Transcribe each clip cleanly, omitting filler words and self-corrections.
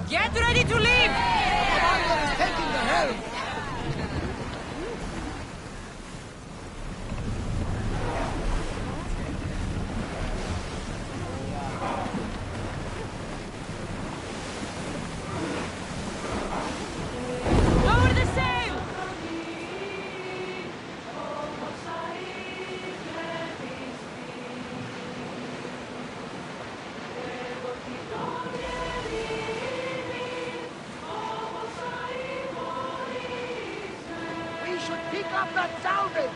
Get ready to leave! Commander is taking the helm! Lower the sail! We should pick up that salvage!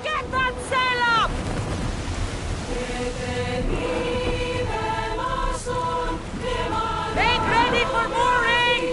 Get that sail up! Make ready for mooring!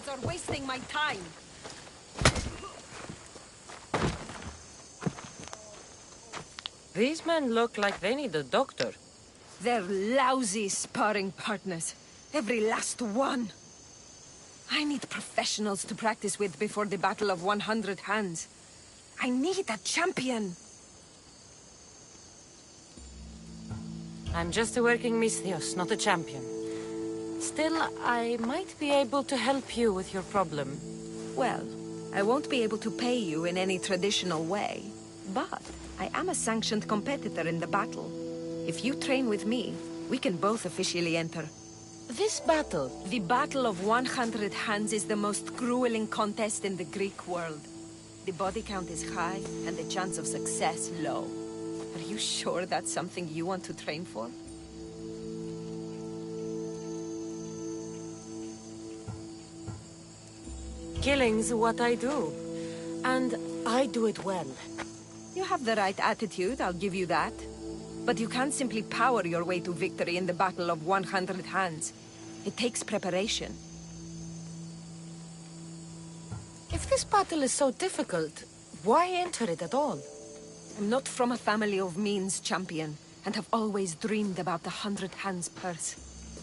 Are wasting my time. These men look like they need a doctor. They're lousy sparring partners. Every last one. I need professionals to practice with before the Battle of 100 Hands. I need a champion. I'm just a working Misthios, not a champion. Still, I might be able to help you with your problem. Well, I won't be able to pay you in any traditional way, but I am a sanctioned competitor in the battle. If you train with me, we can both officially enter. This battle, The Battle of 100 Hands is the most grueling contest in the Greek world. The body count is high, and the chance of success low. Are you sure that's something you want to train for? Killing's what I do. And I do it well. You have the right attitude, I'll give you that. But you can't simply power your way to victory in the Battle of 100 Hands. It takes preparation. If this battle is so difficult, why enter it at all? I'm not from a family of means, champion, and have always dreamed about the 100 Hands purse.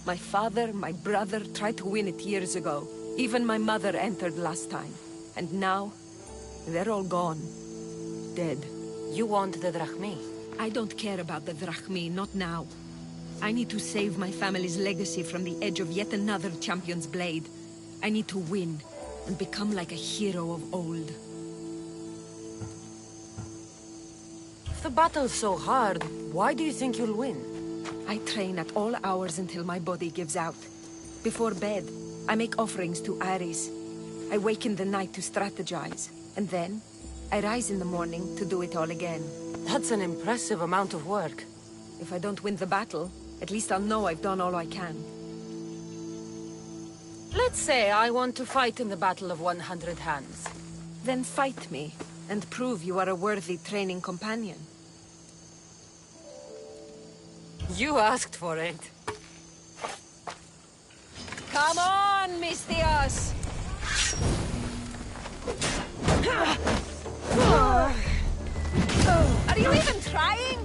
My father, my brother tried to win it years ago. Even my mother entered last time. And now, they're all gone. Dead. You want the drachmi? I don't care about the drachmi, not now. I need to save my family's legacy from the edge of yet another champion's blade. I need to win, and become like a hero of old. If the battle's so hard, why do you think you'll win? I train at all hours until my body gives out. Before bed, I make offerings to Ares. I wake in the night to strategize, and then I rise in the morning to do it all again. That's an impressive amount of work. If I don't win the battle, at least I'll know I've done all I can. Let's say I want to fight in the Battle of 100 Hands. Then fight me, and prove you are a worthy training companion. You asked for it. Come on, Mistios! Are you even trying?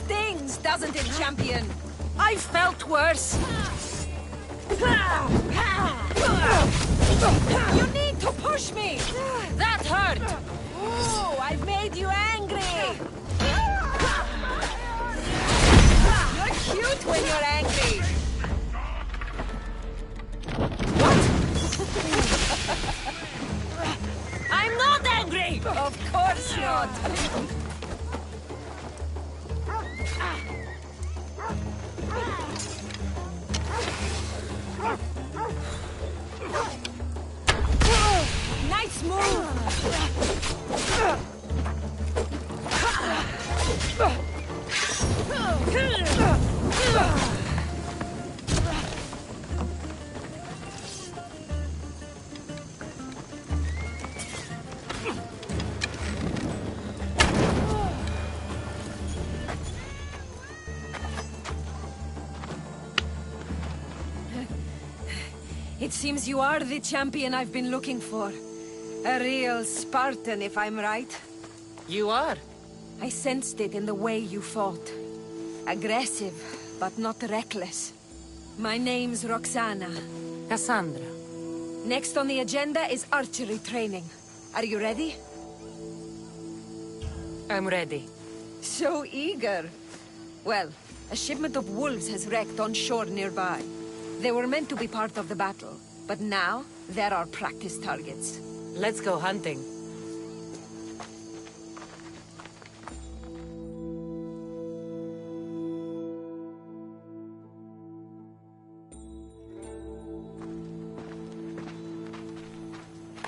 Stings, doesn't it, champion? I felt worse. You need to push me! That hurt! Ooh, I've made you angry! You're cute when you're angry! I'm not angry! Of course not! Nice move! It seems you are the champion I've been looking for. A real Spartan, if I'm right. You are. I sensed it in the way you fought. Aggressive, but not reckless. My name's Roxana. Cassandra. Next on the agenda is archery training. Are you ready? I'm ready. So eager. Well, a shipment of wolves has wrecked on shore nearby. They were meant to be part of the battle, but now they're our practice targets. Let's go hunting.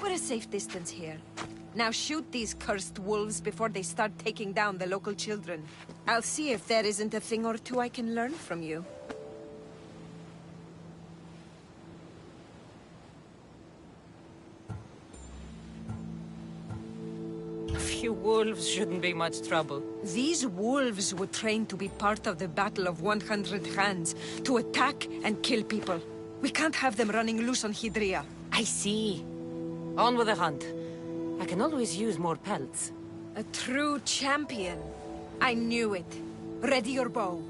We're a safe distance here. Now shoot these cursed wolves before they start taking down the local children. I'll see if there isn't a thing or two I can learn from you. A few wolves shouldn't be much trouble. These wolves were trained to be part of the Battle of 100 Hands, to attack and kill people. We can't have them running loose on Hydria. I see. On with the hunt. I can always use more pelts. A true champion. I knew it. Ready your bow.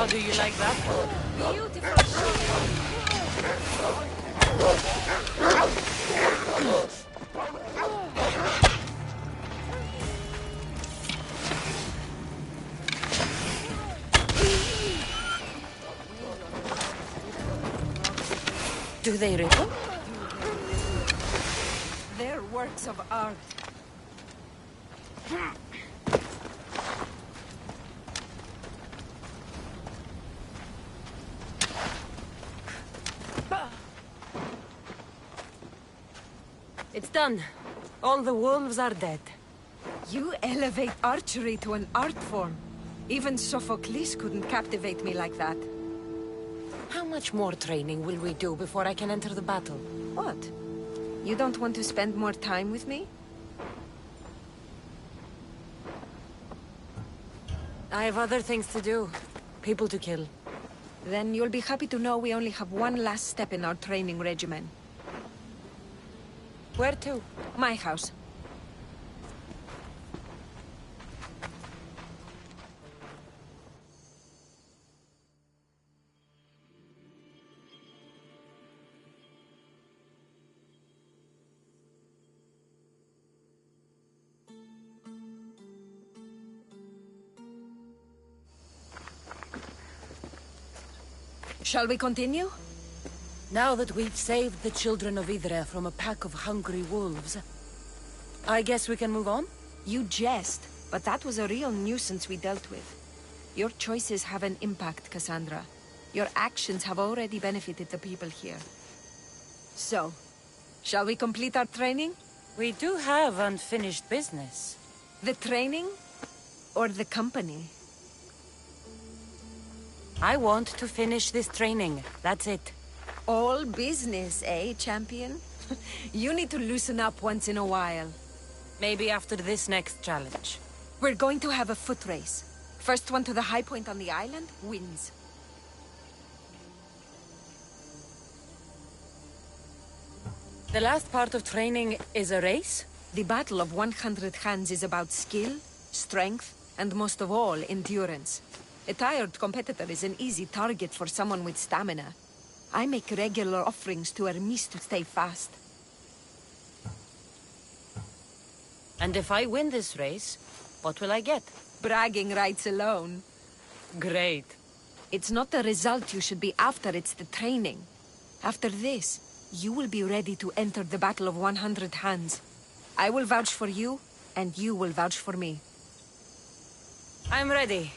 How do you like that? Do they ripple? They're works of art. It's done. All the wolves are dead. You elevate archery to an art form. Even Sophocles couldn't captivate me like that. How much more training will we do before I can enter the battle? What? You don't want to spend more time with me? I have other things to do. People to kill. Then you'll be happy to know we only have one last step in our training regimen. Where to? My house. Shall we continue? Now that we've saved the children of Idre from a pack of hungry wolves, I guess we can move on? You jest, but that was a real nuisance we dealt with. Your choices have an impact, Cassandra. Your actions have already benefited the people here. So, shall we complete our training? We do have unfinished business. The training? Or the company? I want to finish this training. That's it. All business, eh, champion? You need to loosen up once in a while. Maybe after this next challenge. We're going to have a foot race. First one to the high point on the island wins. The last part of training is a race? The Battle of 100 Hands is about skill, strength, and most of all, endurance. A tired competitor is an easy target for someone with stamina. I make regular offerings to Hermes to stay fast. And if I win this race, what will I get? Bragging rights alone. Great. It's not the result you should be after, it's the training. After this, you will be ready to enter the Battle of 100 Hands. I will vouch for you, and you will vouch for me. I'm ready.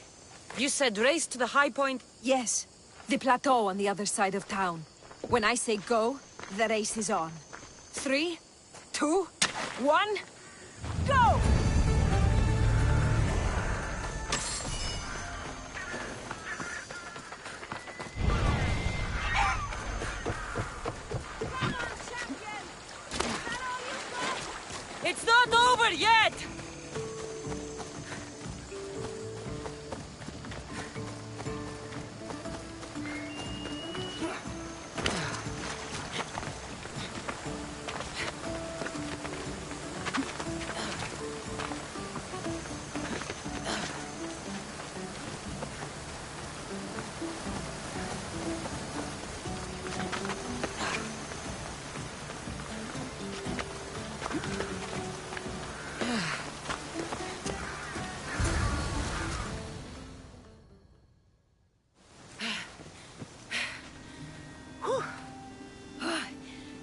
You said race to the high point? Yes, the plateau on the other side of town. When I say go, the race is on. 3, 2, 1, go! It's not over yet!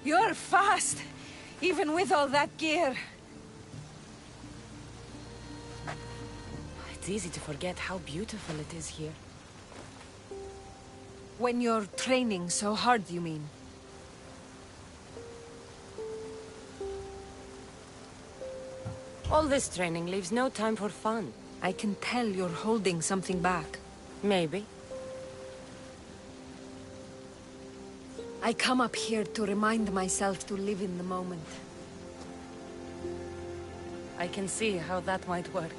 You're fast, even with all that gear. It's easy to forget how beautiful it is here. When you're training so hard, you mean? All this training leaves no time for fun. I can tell you're holding something back. Maybe. I come up here to remind myself to live in the moment. I can see how that might work.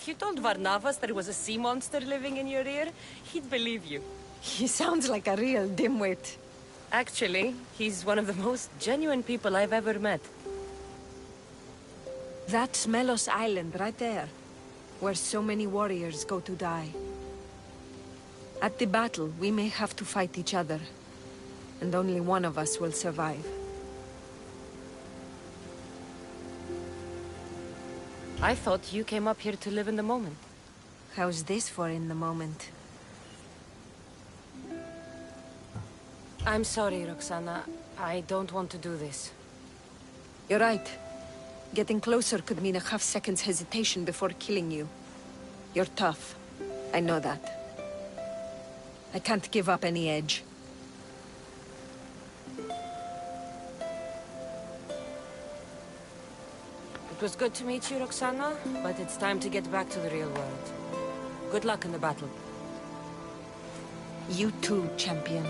If you told Varnavas there was a sea monster living in your ear, he'd believe you. He sounds like a real dimwit. Actually, he's one of the most genuine people I've ever met. That's Melos Island right there, where so many warriors go to die. At the battle, we may have to fight each other, and only one of us will survive. I thought you came up here to live in the moment. How's this for in the moment? I'm sorry, Roxana. I don't want to do this. You're right. Getting closer could mean a half-second's hesitation before killing you. You're tough. I know that. I can't give up any edge. It was good to meet you, Roxana, but it's time to get back to the real world. Good luck in the battle. You too, champion.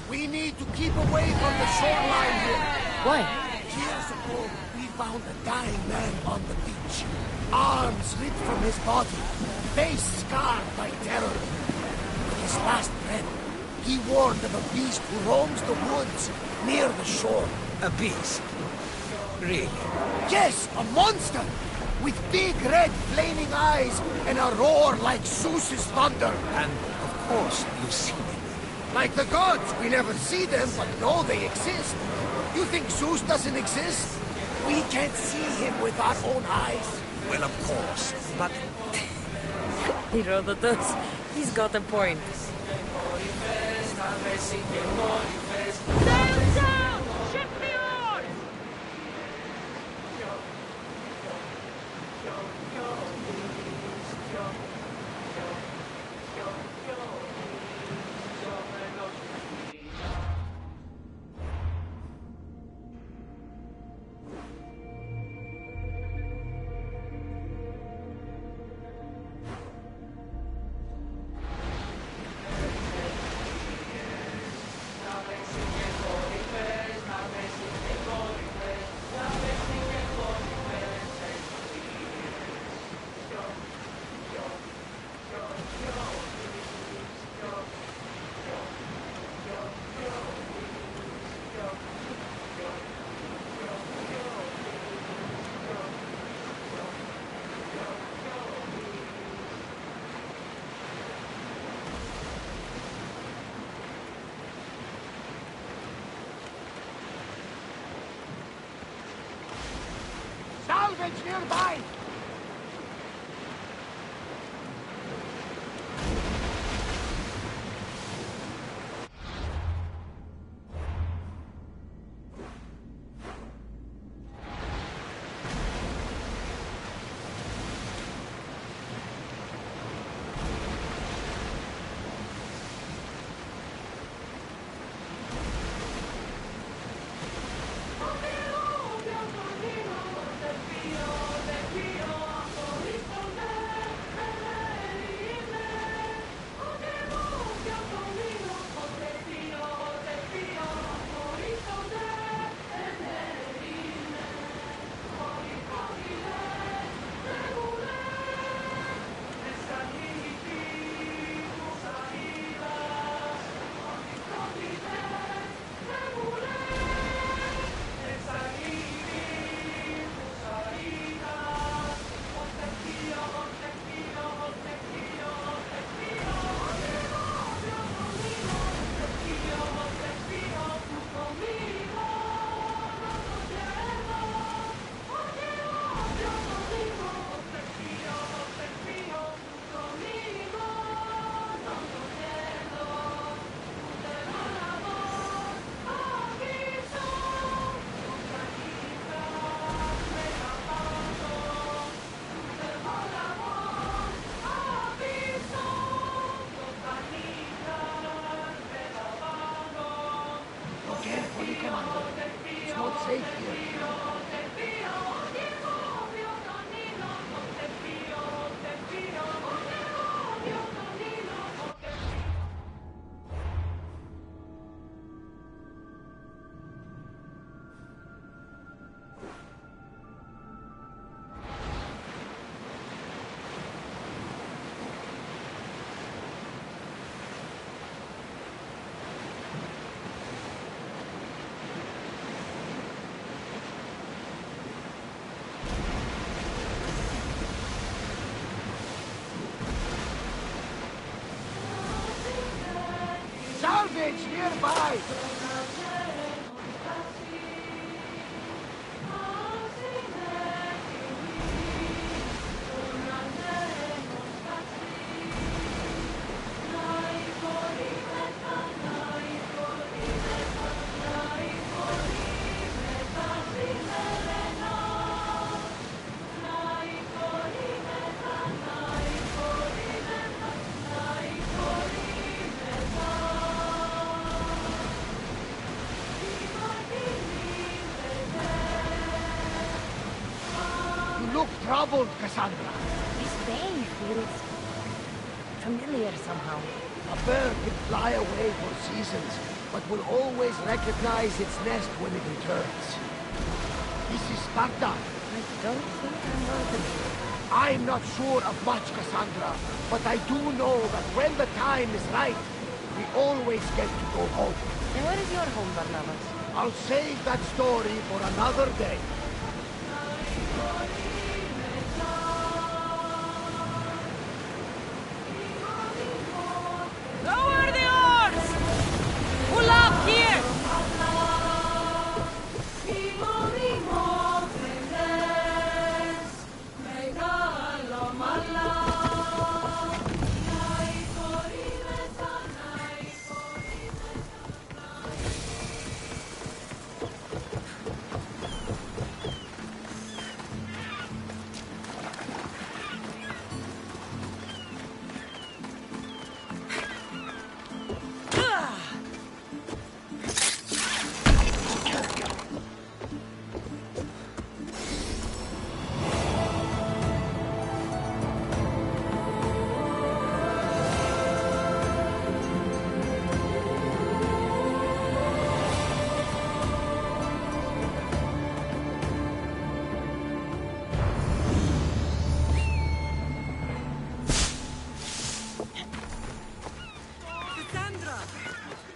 We need to keep away from the shoreline here. Why? Years ago, we found a dying man on the beach. Arms ripped from his body, face scarred by terror. With his last breath, he warned of a beast who roams the woods near the shore. A beast? Really? Yes, a monster! With big red flaming eyes and a roar like Zeus's thunder. And, of course, you've seen it. Like the gods, we never see them, but know they exist. You think Zeus doesn't exist? We can't see him with our own eyes. Well, of course, but... Herodotus, he's got a point. Sail down! Ship the oars! Salvage nearby! passage nearby! You look troubled, Cassandra. This bay feels familiar somehow. A bird can fly away for seasons, but will always recognize its nest when it returns. This is Sparta. I don't think I'm welcome here. I'm not sure of much, Cassandra, but I do know that when the time is right, we always get to go home. And where is your home, Barnabas? I'll save that story for another day. Lower the oars! Pull up here!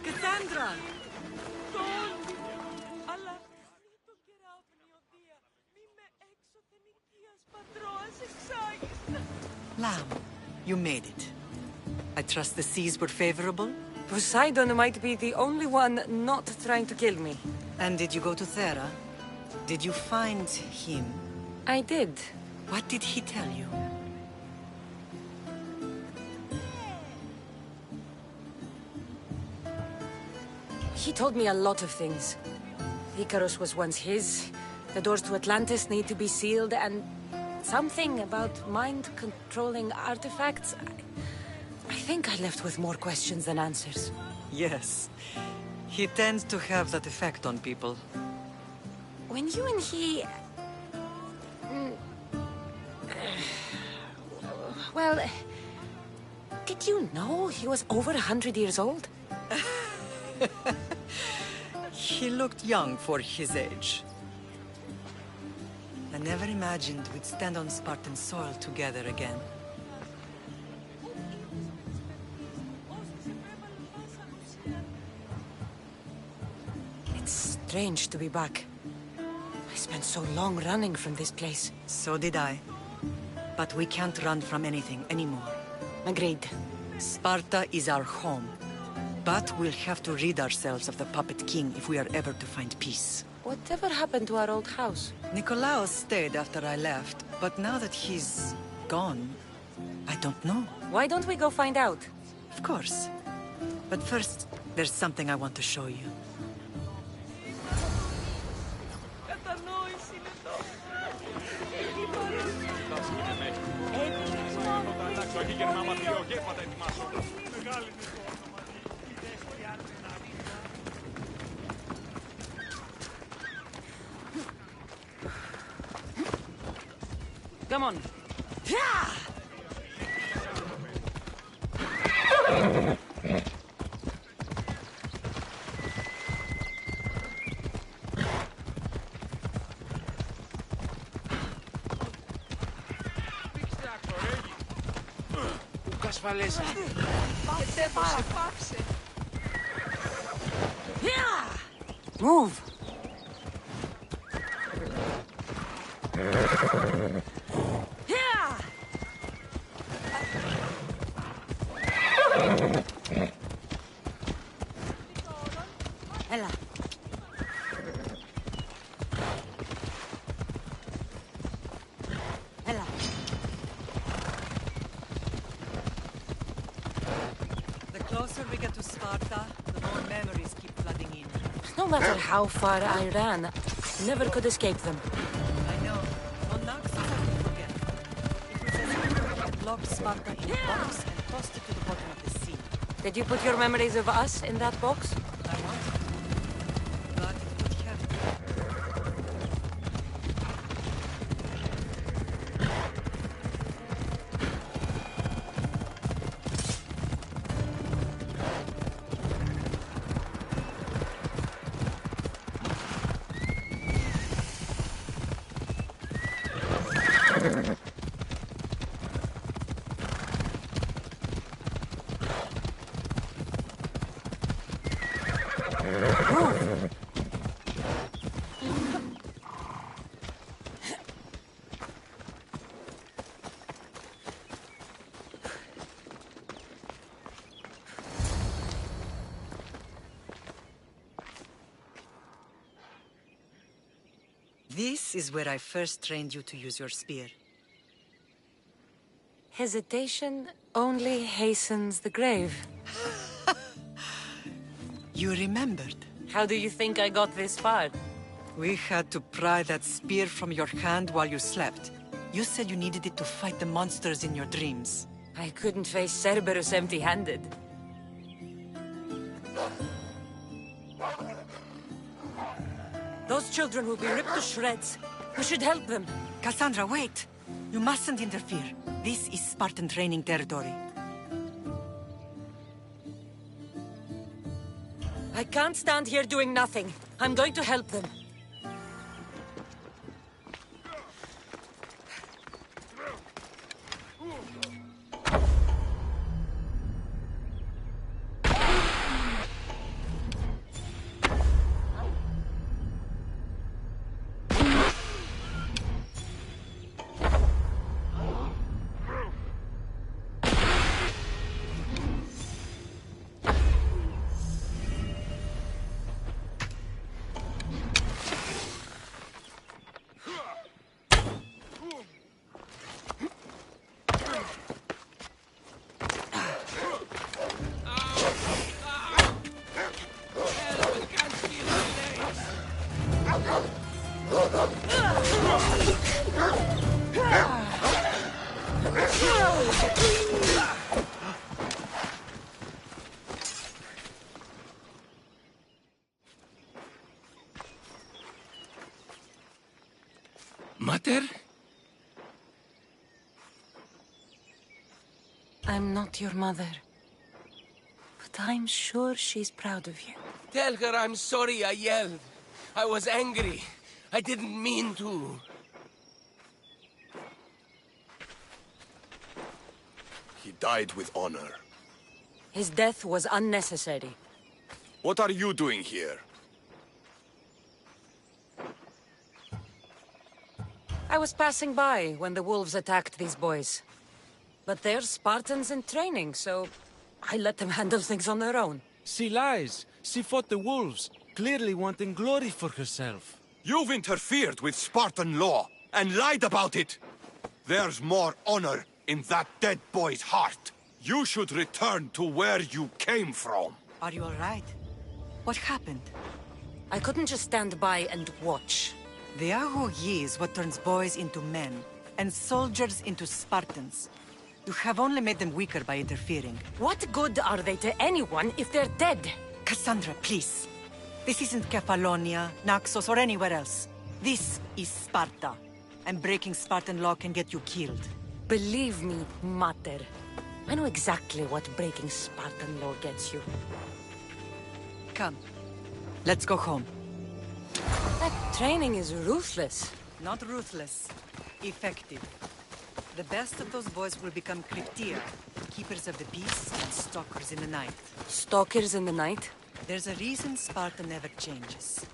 Cassandra! Lamb, you made it. I trust the seas were favorable? Poseidon might be the only one not trying to kill me. And did you go to Thera? Did you find him? I did. What did he tell you? He told me a lot of things. Icarus was once his, the doors to Atlantis need to be sealed, and something about mind-controlling artifacts. I think I left with more questions than answers. Yes. He tends to have that effect on people. When you and he... Well... Did you know he was over 100 years old? He looked young for his age. I never imagined we'd stand on Spartan soil together again. It's strange to be back. I spent so long running from this place. So did I. But we can't run from anything anymore. Agreed. Sparta is our home. But we'll have to rid ourselves of the Puppet King if we are ever to find peace. Whatever happened to our old house? Nikolaos stayed after I left, but now that he's gone, I don't know. Why don't we go find out? Of course. But first, there's something I want to show you. Come on. Move. we get to Sparta, the more memories keep flooding in. No matter how far I ran, I never could escape them. I know. On Naxos, I will forget. It was as if we had locked Sparta in a box and tossed it to the bottom of the sea. Did you put your memories of us in that box? I wanted to, but it would have to. This is where I first trained you to use your spear. Hesitation only hastens the grave. You remembered. How do you think I got this far? We had to pry that spear from your hand while you slept. You said you needed it to fight the monsters in your dreams. I couldn't face Cerberus empty-handed. Those children will be ripped to shreds. We should help them. Cassandra, wait! You mustn't interfere. This is Spartan training territory. I can't stand here doing nothing. I'm going to help them. Mater? I'm not your mother. But I'm sure she's proud of you. Tell her I'm sorry I yelled. I was angry. I didn't mean to. He died with honor. His death was unnecessary. What are you doing here? I was passing by when the wolves attacked these boys. But they're Spartans in training, so I let them handle things on their own. She lies. She fought the wolves, clearly wanting glory for herself. You've interfered with Spartan law and lied about it. There's more honor in that dead boy's heart. You should return to where you came from. Are you all right? What happened? I couldn't just stand by and watch. The Ago Yi is what turns boys into men, and soldiers into Spartans. You have only made them weaker by interfering. What good are they to anyone if they're dead? Cassandra, please. This isn't Kefalonia, Naxos, or anywhere else. This is Sparta, and breaking Spartan law can get you killed. Believe me, Mater. I know exactly what breaking Spartan law gets you. Come, let's go home. That training is ruthless. Not ruthless, effective. The best of those boys will become Cryptia, keepers of the peace and stalkers in the night. Stalkers in the night? There's a reason Sparta never changes.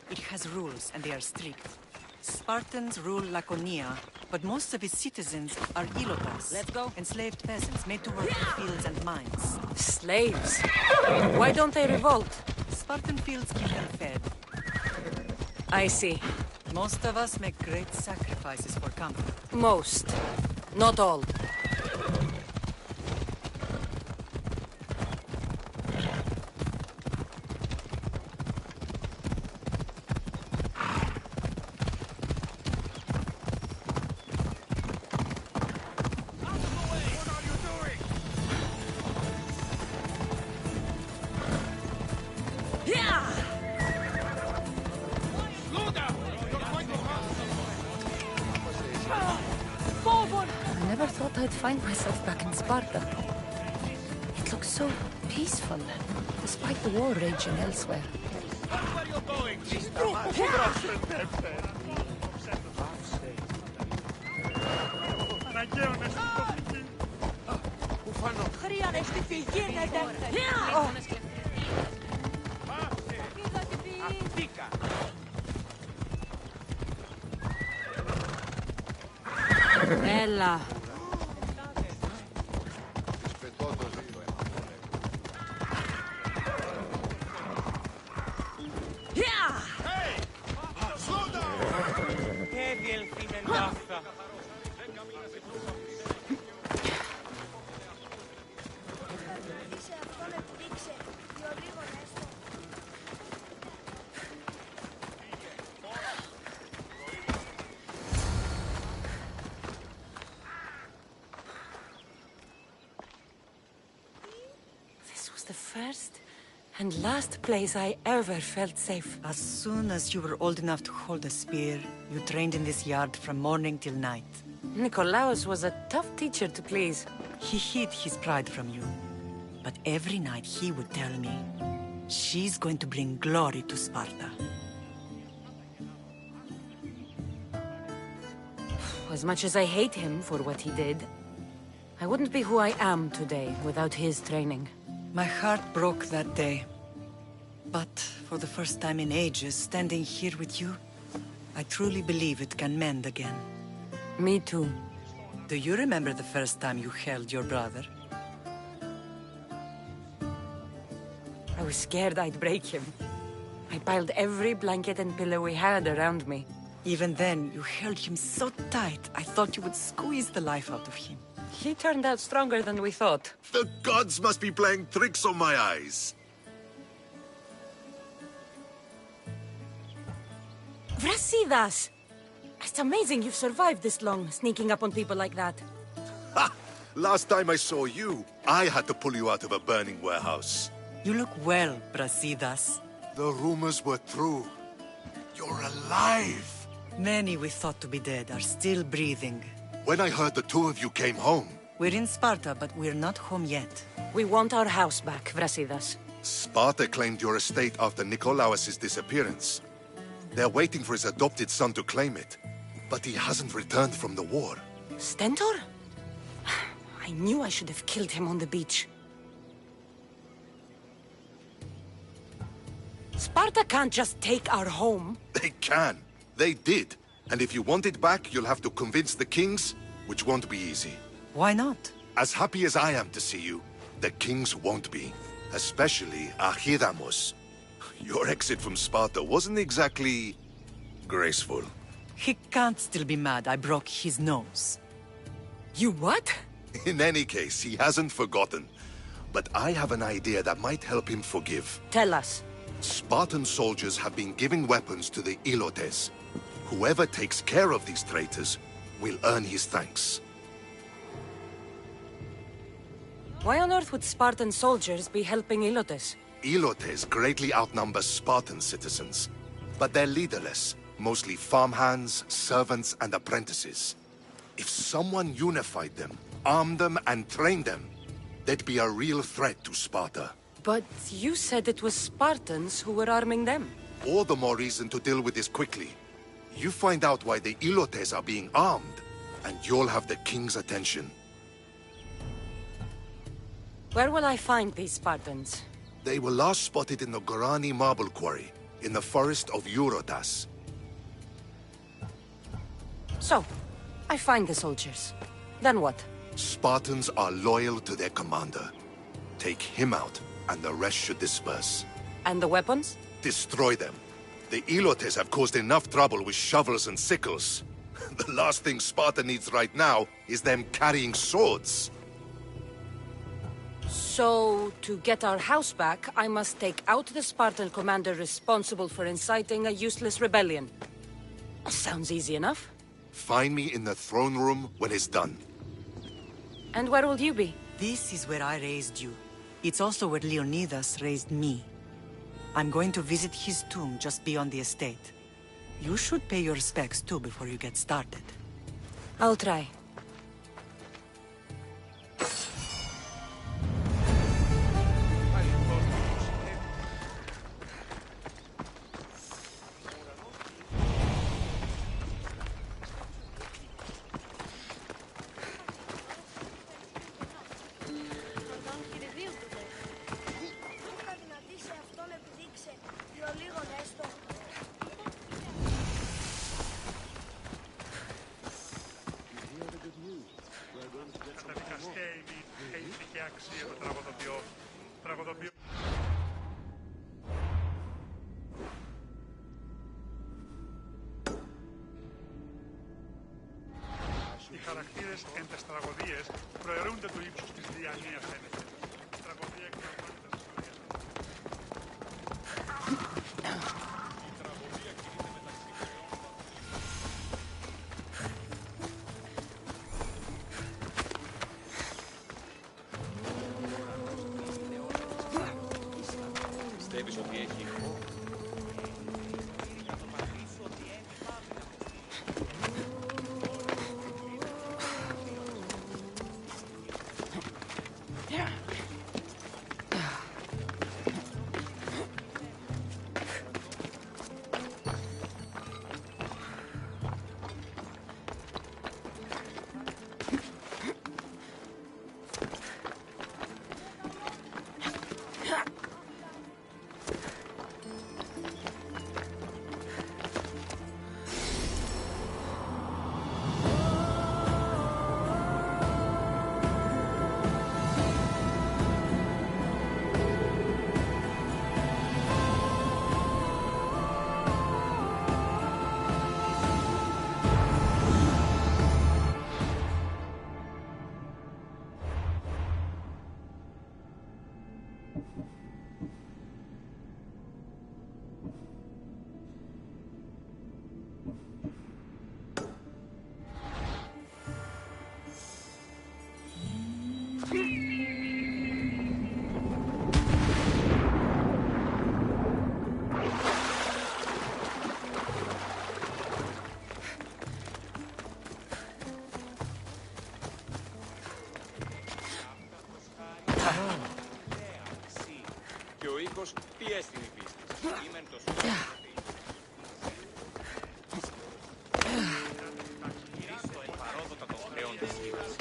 It has rules, and they are strict. Spartans rule Laconia, but most of its citizens are ilotas. Let's go. Enslaved peasants made to work in fields and mines. Slaves. Why don't they revolt? Spartan fields keep them fed. I see. Most of us make great sacrifices for comfort. Most. Not all. thought I'd find myself back in Sparta. It looks so peaceful, despite the war raging elsewhere. Ella. The first and last place I ever felt safe. As soon as you were old enough to hold a spear, you trained in this yard from morning till night. Nikolaos was a tough teacher to please. He hid his pride from you. But every night he would tell me, she's going to bring glory to Sparta. As much as I hate him for what he did, I wouldn't be who I am today without his training. My heart broke that day. But for the first time in ages, standing here with you, I truly believe it can mend again. Me too. Do you remember the first time you held your brother? I was scared I'd break him. I piled every blanket and pillow we had around me. Even then, you held him so tight, I thought you would squeeze the life out of him. He turned out stronger than we thought. The gods must be playing tricks on my eyes. Vrasidas! It's amazing you've survived this long, sneaking up on people like that. Ha! Last time I saw you, I had to pull you out of a burning warehouse. You look well, Brasidas. The rumors were true. You're alive! Many we thought to be dead are still breathing. When I heard the two of you came home... We're in Sparta, but we're not home yet. We want our house back, Vrasidas. Sparta claimed your estate after Nikolaos' disappearance. They're waiting for his adopted son to claim it. But he hasn't returned from the war. Stentor? I knew I should have killed him on the beach. Sparta can't just take our home. They can. They did. And if you want it back, you'll have to convince the kings, which won't be easy. Why not? As happy as I am to see you, the kings won't be. Especially Archidamos. Your exit from Sparta wasn't exactly... graceful. He can't still be mad I broke his nose. You what? In any case, he hasn't forgotten. But I have an idea that might help him forgive. Tell us. Spartan soldiers have been giving weapons to the Ilotes. Whoever takes care of these traitors will earn his thanks. Why on earth would Spartan soldiers be helping Ilotes? Ilotes greatly outnumber Spartan citizens, but they're leaderless, mostly farmhands, servants, and apprentices. If someone unified them, armed them, and trained them, they'd be a real threat to Sparta. But you said it was Spartans who were arming them. All the more reason to deal with this quickly. You find out why the Ilotes are being armed, and you'll have the king's attention. Where will I find these Spartans? They were last spotted in the Gorani marble quarry, in the forest of Eurotas. So, I find the soldiers. Then what? Spartans are loyal to their commander. Take him out, and the rest should disperse. And the weapons? Destroy them. The Ilotes have caused enough trouble with shovels and sickles. The last thing Sparta needs right now is them carrying swords. So, to get our house back, I must take out the Spartan commander responsible for inciting a useless rebellion. Sounds easy enough. Find me in the throne room when it's done. And where will you be? This is where I raised you. It's also where Leonidas raised me. I'm going to visit his tomb just beyond the estate. You should pay your respects too before you get started. I'll try. Οι χαρακτήρες εν τες τραγωδίες προαιρούνται του ύψους της διανοίας ένεκης. Η τραγωδία εκπληρωμάνει τα ιστορία. Η τραγωδία κινείται μεταξύ πλέον. Πιστεύεις ότι έχει ηχό? Και ο ήχος τι έστεινε η πίστη. Είμαι το σώμα. Χρήστο επαρόδοτα των χρέων της γης.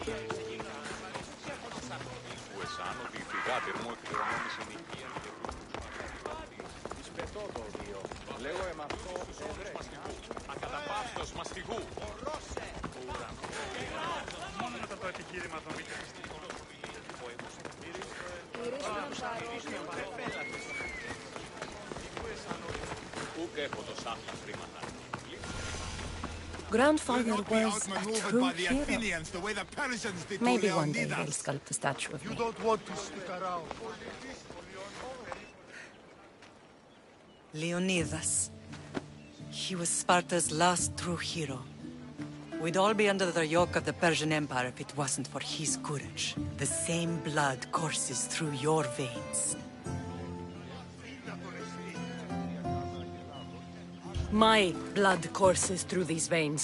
Που εσάν ότι η φυγάτερ μου εκπληρώνει συνοικία και της πετώ το δύο. Λέγω αυτό όρους μαστιγού. Ακαταπαύστος μαστιγού. Ορώσε. Μόνο μετά το επιχείρημα των δικαστικών. Grandfather was a true hero. Maybe one day they'll sculpt a statue of me. You don't want to stick around. Leonidas. He was Sparta's last true hero. We'd all be under the yoke of the Persian Empire if it wasn't for his courage. The same blood courses through your veins. My blood courses through these veins.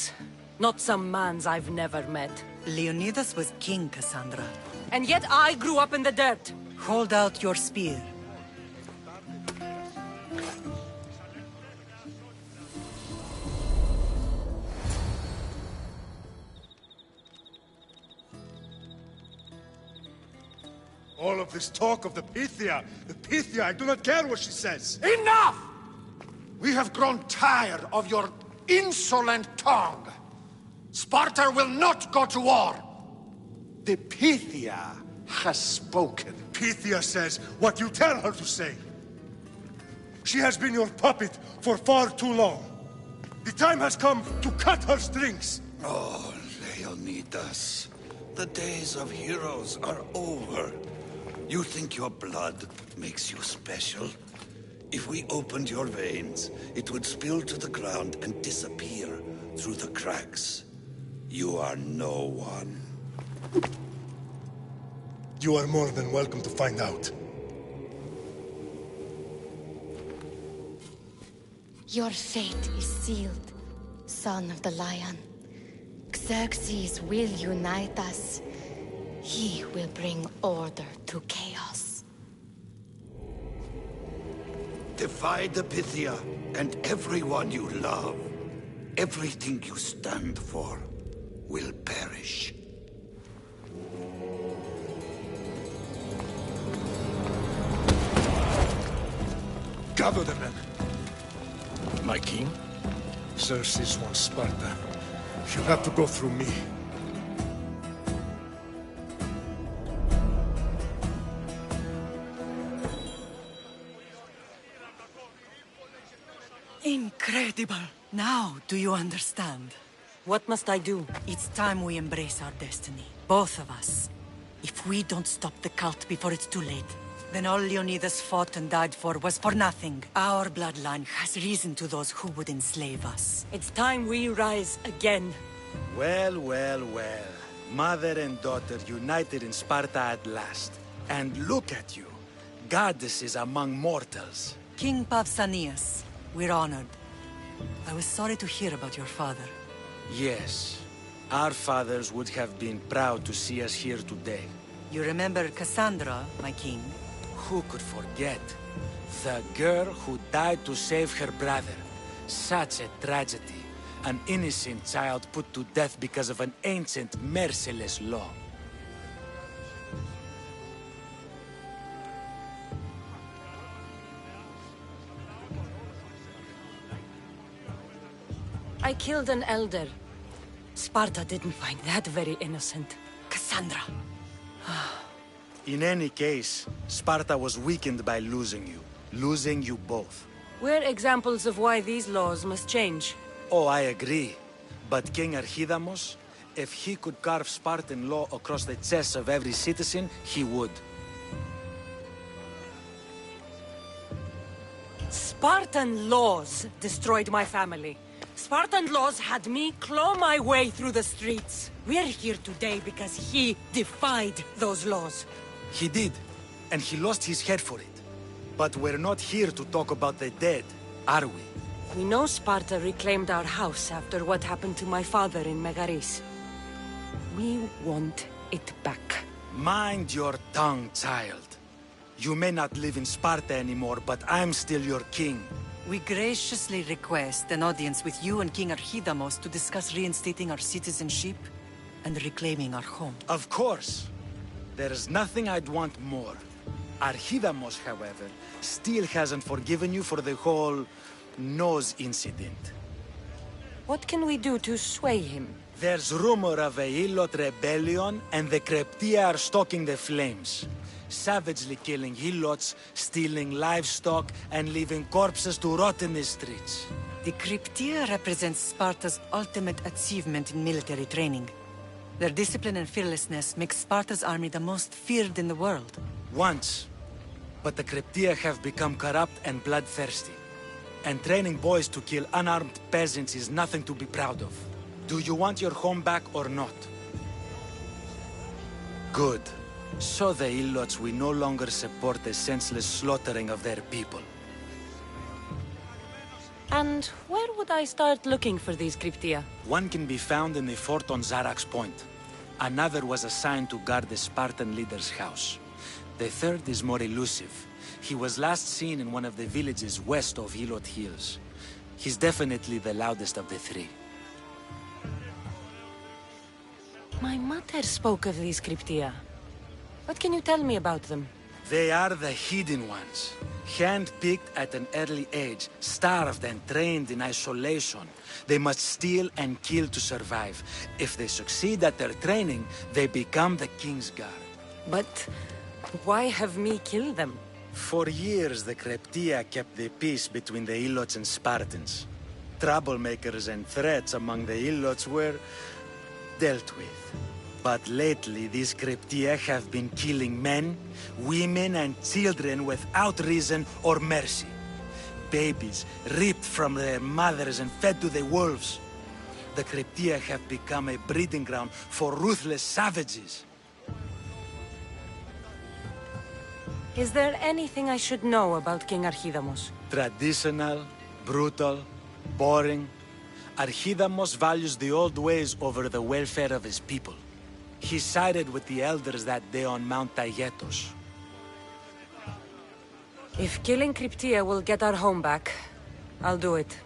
Not some man's I've never met. Leonidas was king, Cassandra. And yet I grew up in the dirt. Hold out your spear. All of this talk of the Pythia, I do not care what she says. Enough! We have grown tired of your insolent tongue. Sparta will not go to war. The Pythia has spoken. Pythia says what you tell her to say. She has been your puppet for far too long. The time has come to cut her strings. Oh, Leonidas. The days of heroes are over. You think your blood makes you special? If we opened your veins, it would spill to the ground and disappear through the cracks. You are no one. You are more than welcome to find out. Your fate is sealed, son of the lion. Xerxes will unite us. He will bring order to chaos. Defy the Pythia and everyone you love. Everything you stand for will perish. Gather the men. My king? Xerxes wants Sparta. She'll have to go through me. Incredible! Now, do you understand? What must I do? It's time we embrace our destiny. Both of us. If we don't stop the cult before it's too late, then all Leonidas fought and died for was for nothing. Our bloodline has reason to those who would enslave us. It's time we rise again. Well, well, well. Mother and daughter united in Sparta at last. And look at you. Goddesses among mortals. King Pausanias, we're honored. I was sorry to hear about your father. Yes. Our fathers would have been proud to see us here today. You remember Cassandra, my king? Who could forget? The girl who died to save her brother. Such a tragedy. An innocent child put to death because of an ancient, merciless law. I killed an elder. Sparta didn't find that very innocent. Cassandra! In any case, Sparta was weakened by losing you. Losing you both. We're examples of why these laws must change. Oh, I agree. But King Archidamos, if he could carve Spartan law across the chests of every citizen, he would. Spartan laws destroyed my family. Spartan laws had me claw my way through the streets. We're here today because he defied those laws. He did, and he lost his head for it. But we're not here to talk about the dead, are we? We know Sparta reclaimed our house after what happened to my father in Megaris. We want it back. Mind your tongue, child. You may not live in Sparta anymore, but I'm still your king. We graciously request an audience with you and King Archidamos to discuss reinstating our citizenship and reclaiming our home. Of course. There's nothing I'd want more. Archidamos, however, still hasn't forgiven you for the whole nose incident. What can we do to sway him? There's rumor of a Hilot rebellion, and the Kreptia are stalking the flames. Savagely killing Helots, stealing livestock, and leaving corpses to rot in the streets. The Cryptia represents Sparta's ultimate achievement in military training. Their discipline and fearlessness make Sparta's army the most feared in the world. Once. But the Cryptia have become corrupt and bloodthirsty. And training boys to kill unarmed peasants is nothing to be proud of. Do you want your home back or not? Good. So the Ilots will no longer support the senseless slaughtering of their people. And where would I start looking for these Cryptia? One can be found in the fort on Zarak's Point. Another was assigned to guard the Spartan leader's house. The third is more elusive. He was last seen in one of the villages west of Hilot Hills. He's definitely the loudest of the three. My mother spoke of these Cryptia. What can you tell me about them? They are the hidden ones. Hand-picked at an early age, starved and trained in isolation. They must steal and kill to survive. If they succeed at their training, they become the King's Guard. But why have me killed them? For years, the Cryptia kept the peace between the Ilots and Spartans. Troublemakers and threats among the Ilots were dealt with. But lately, these Cryptia have been killing men, women, and children without reason or mercy. Babies ripped from their mothers and fed to the wolves. The Cryptia have become a breeding ground for ruthless savages. Is there anything I should know about King Archidamos? Traditional, brutal, boring. Archidamos values the old ways over the welfare of his people. He sided with the elders that day on Mount Taygetos. If killing Cryptia will get our home back, I'll do it.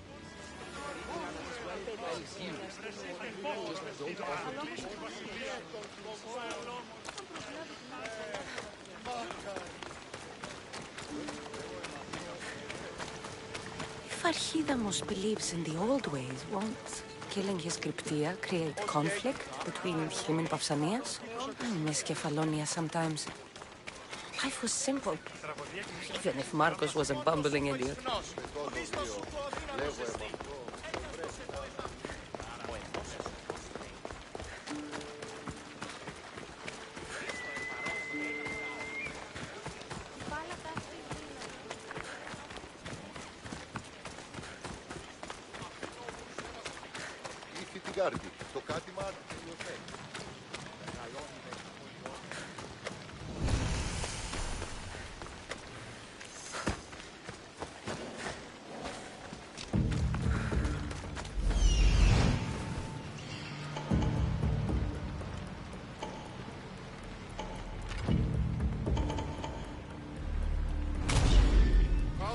If Archidamos believes in the old ways, won't killing his Cryptia create conflict between him and Pausanias? I miss Kefalonia sometimes. Life was simple, even if Marcos was a bumbling idiot. How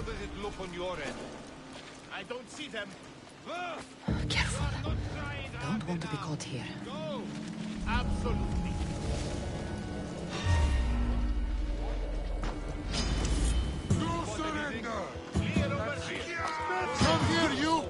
does it look on your end? I don't see them. Careful. Don't want to be caught here. Go! Absolutely. Surrender! Clear over here. Come here, you!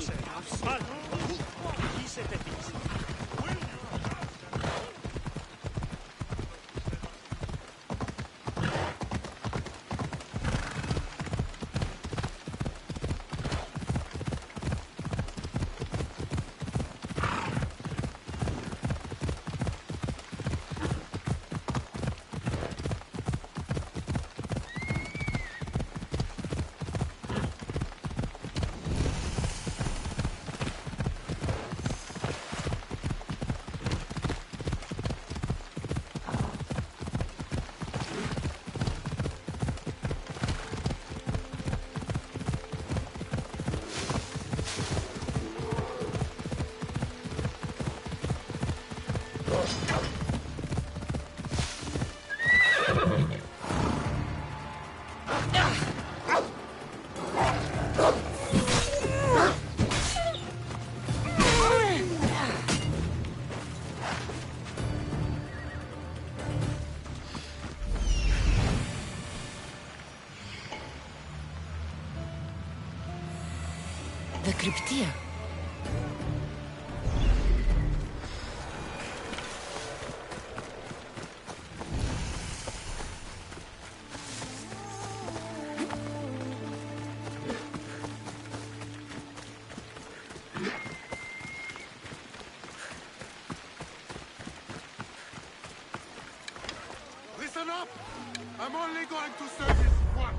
Δώσε. Βάλ. Είσαι τέτοιος. The Cryptia. Listen up! I'm only going to serve this once.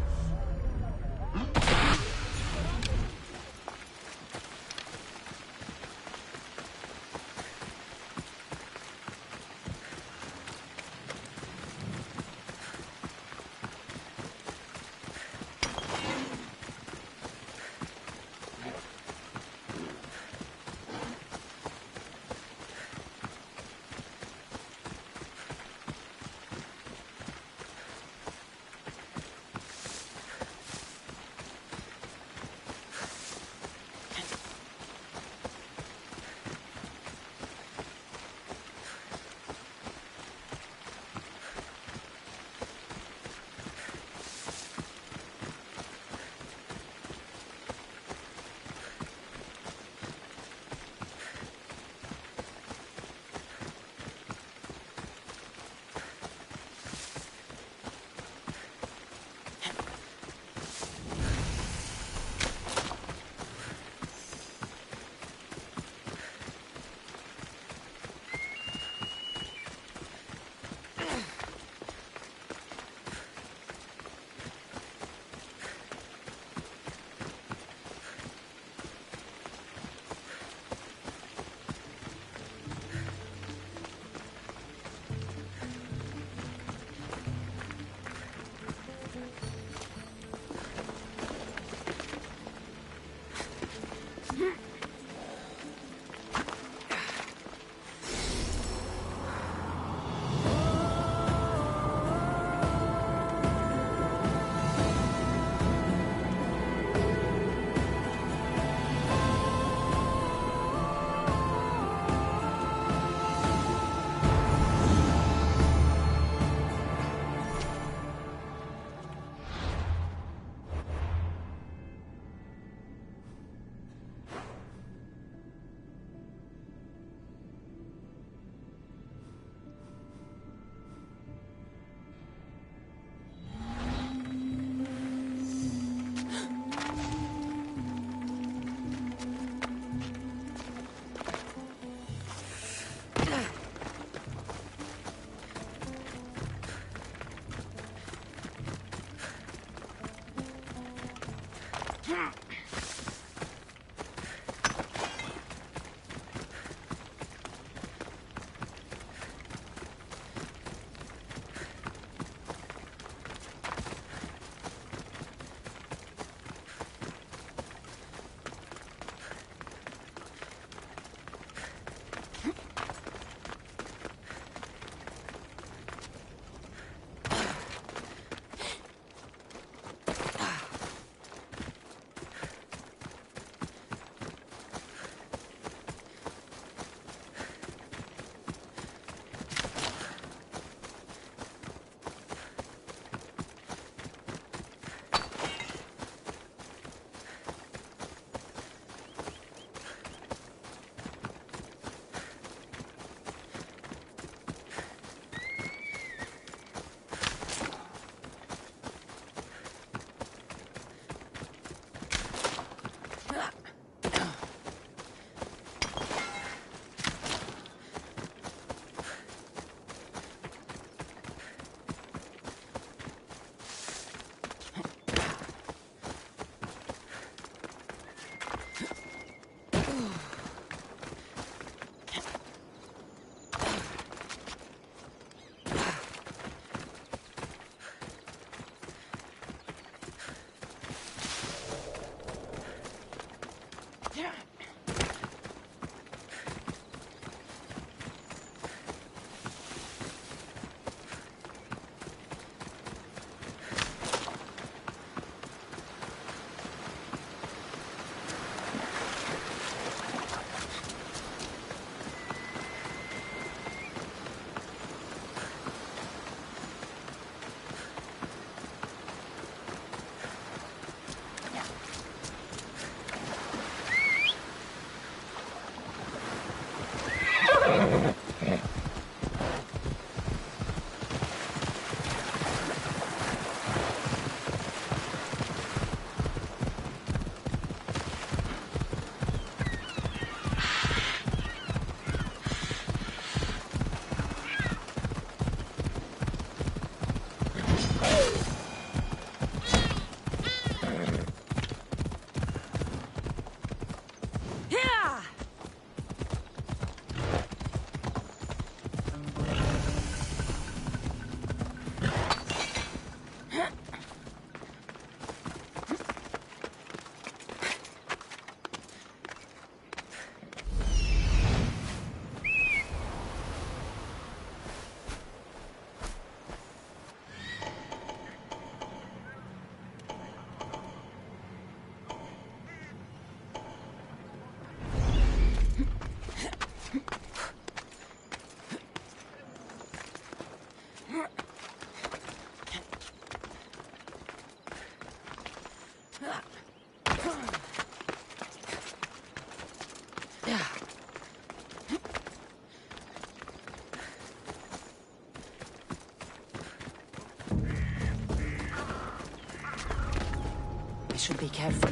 should be careful.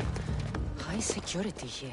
High security here.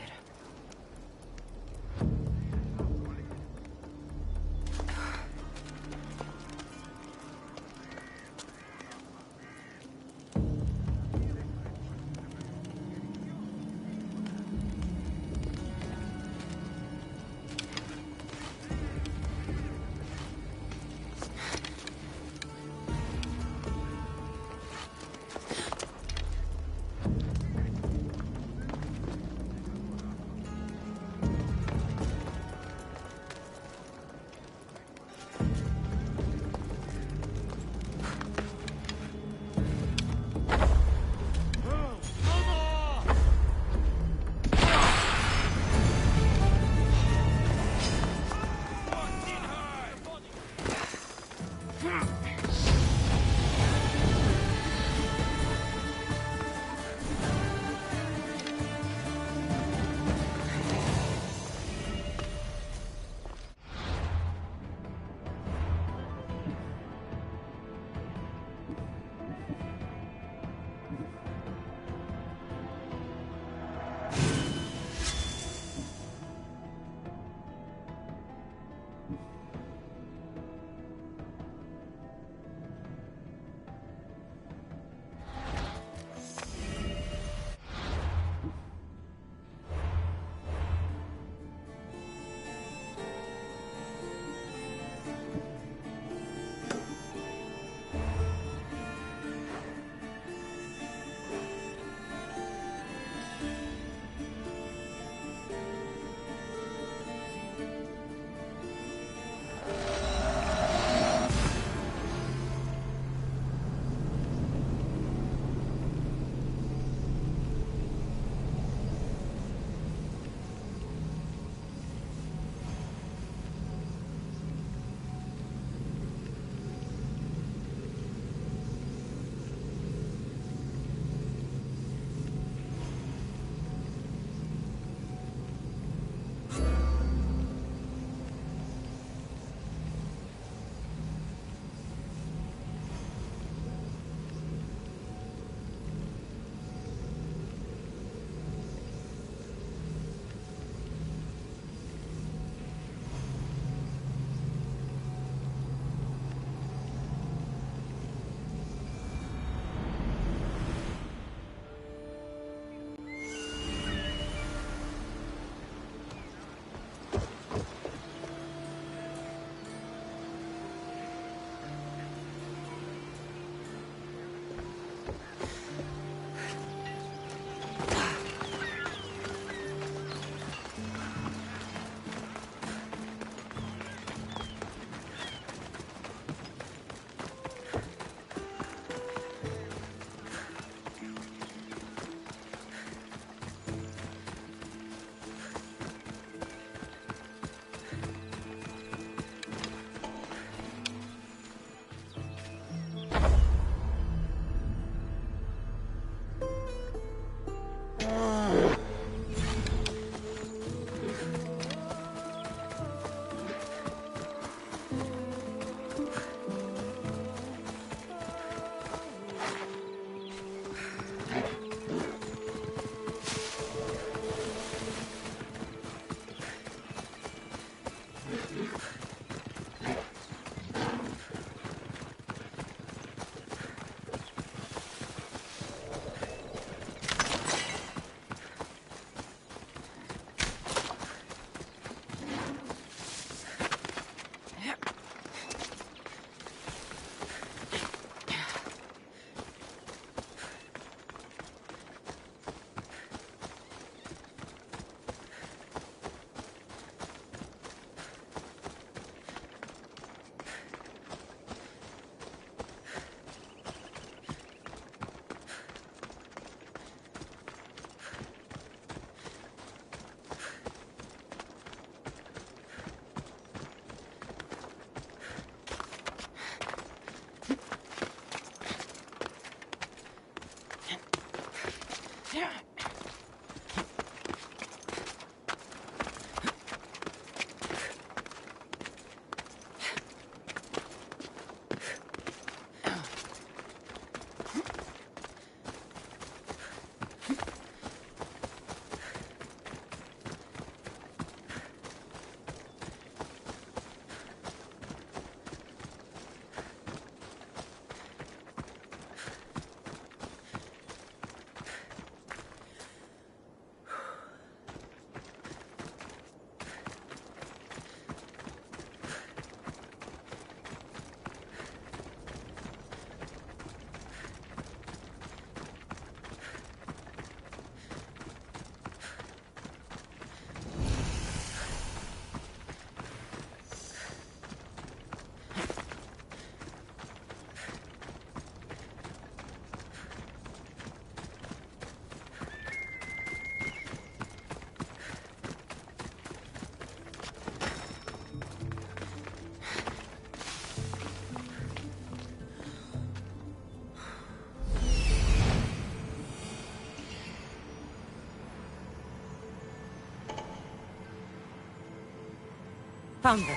Found them.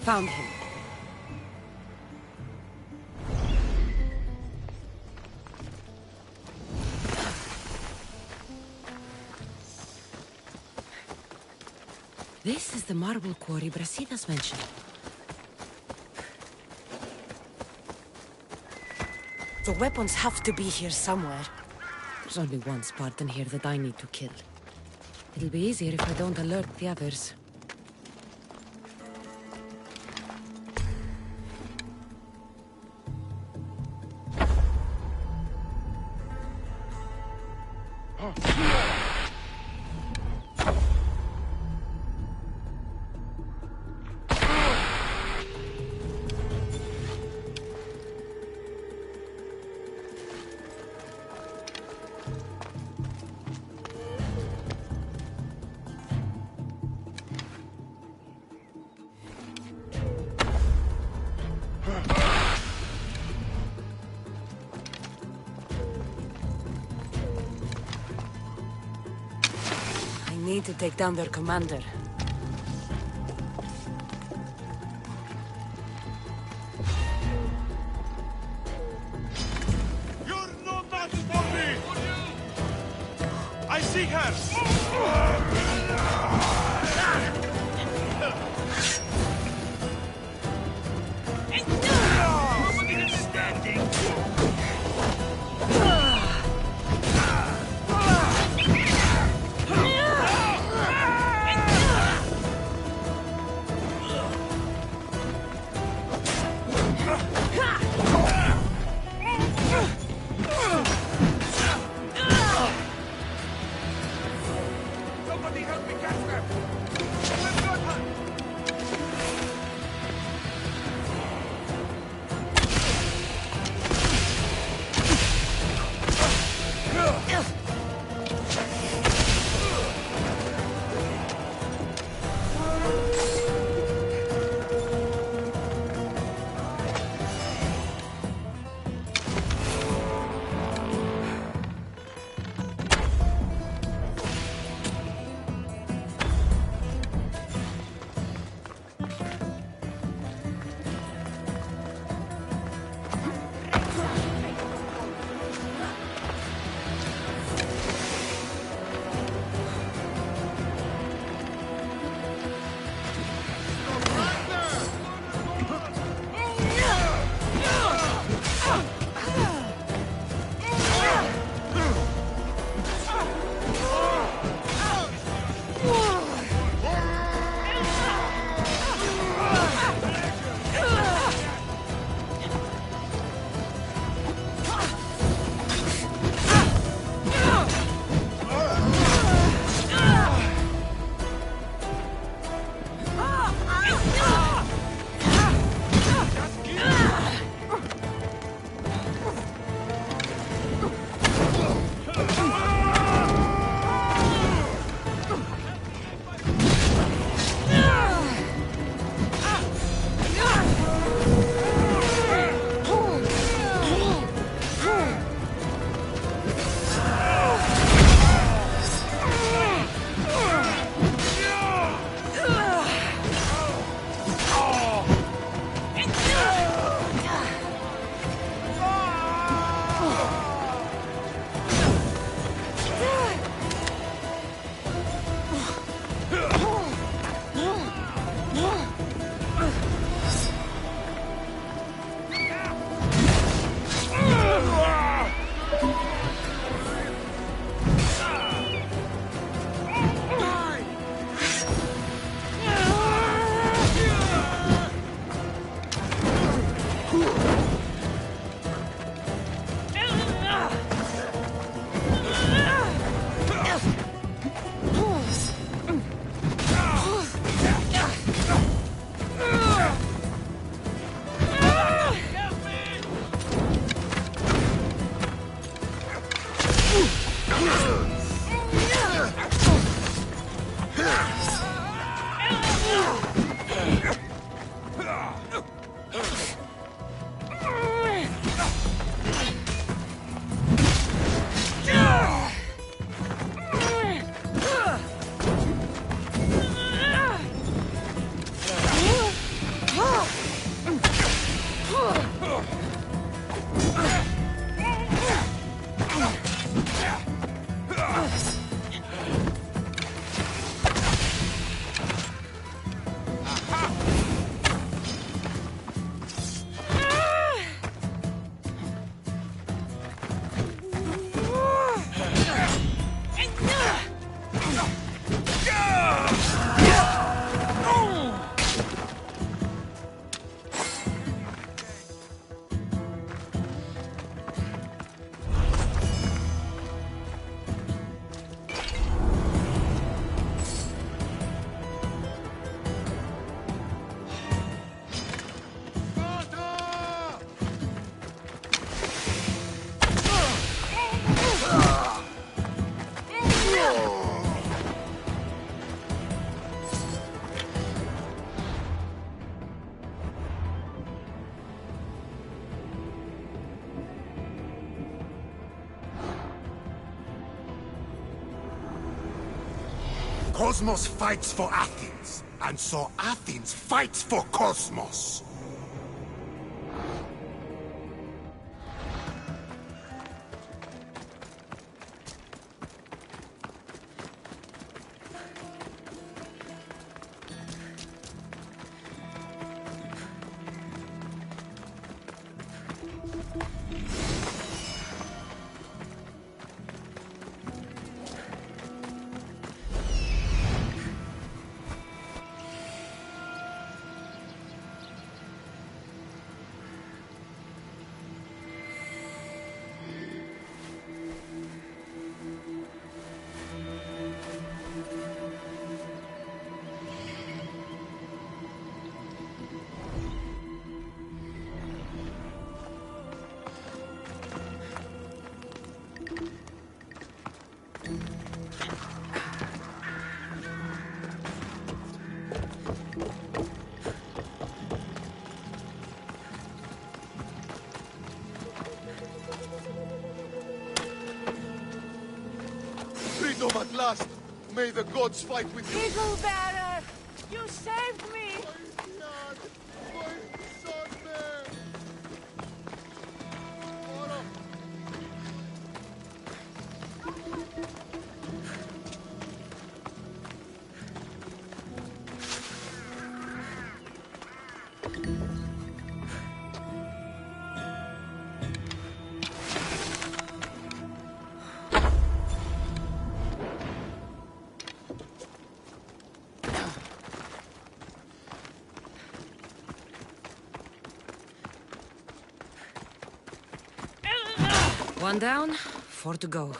Found him. This is the marble quarry Brasidas mentioned. The weapons have to be here somewhere. There's only one Spartan here that I need to kill. It'll be easier if I don't alert the others. I need to take down their commander. You're no match for me! I see her! Somebody Cosmos fights for Athens, and so Athens fights for Cosmos. Freedom at last! May the gods fight with you! Eagle Bearer! You saved me! One down, 4 to go.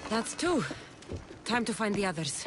That's 2. Time to find the others.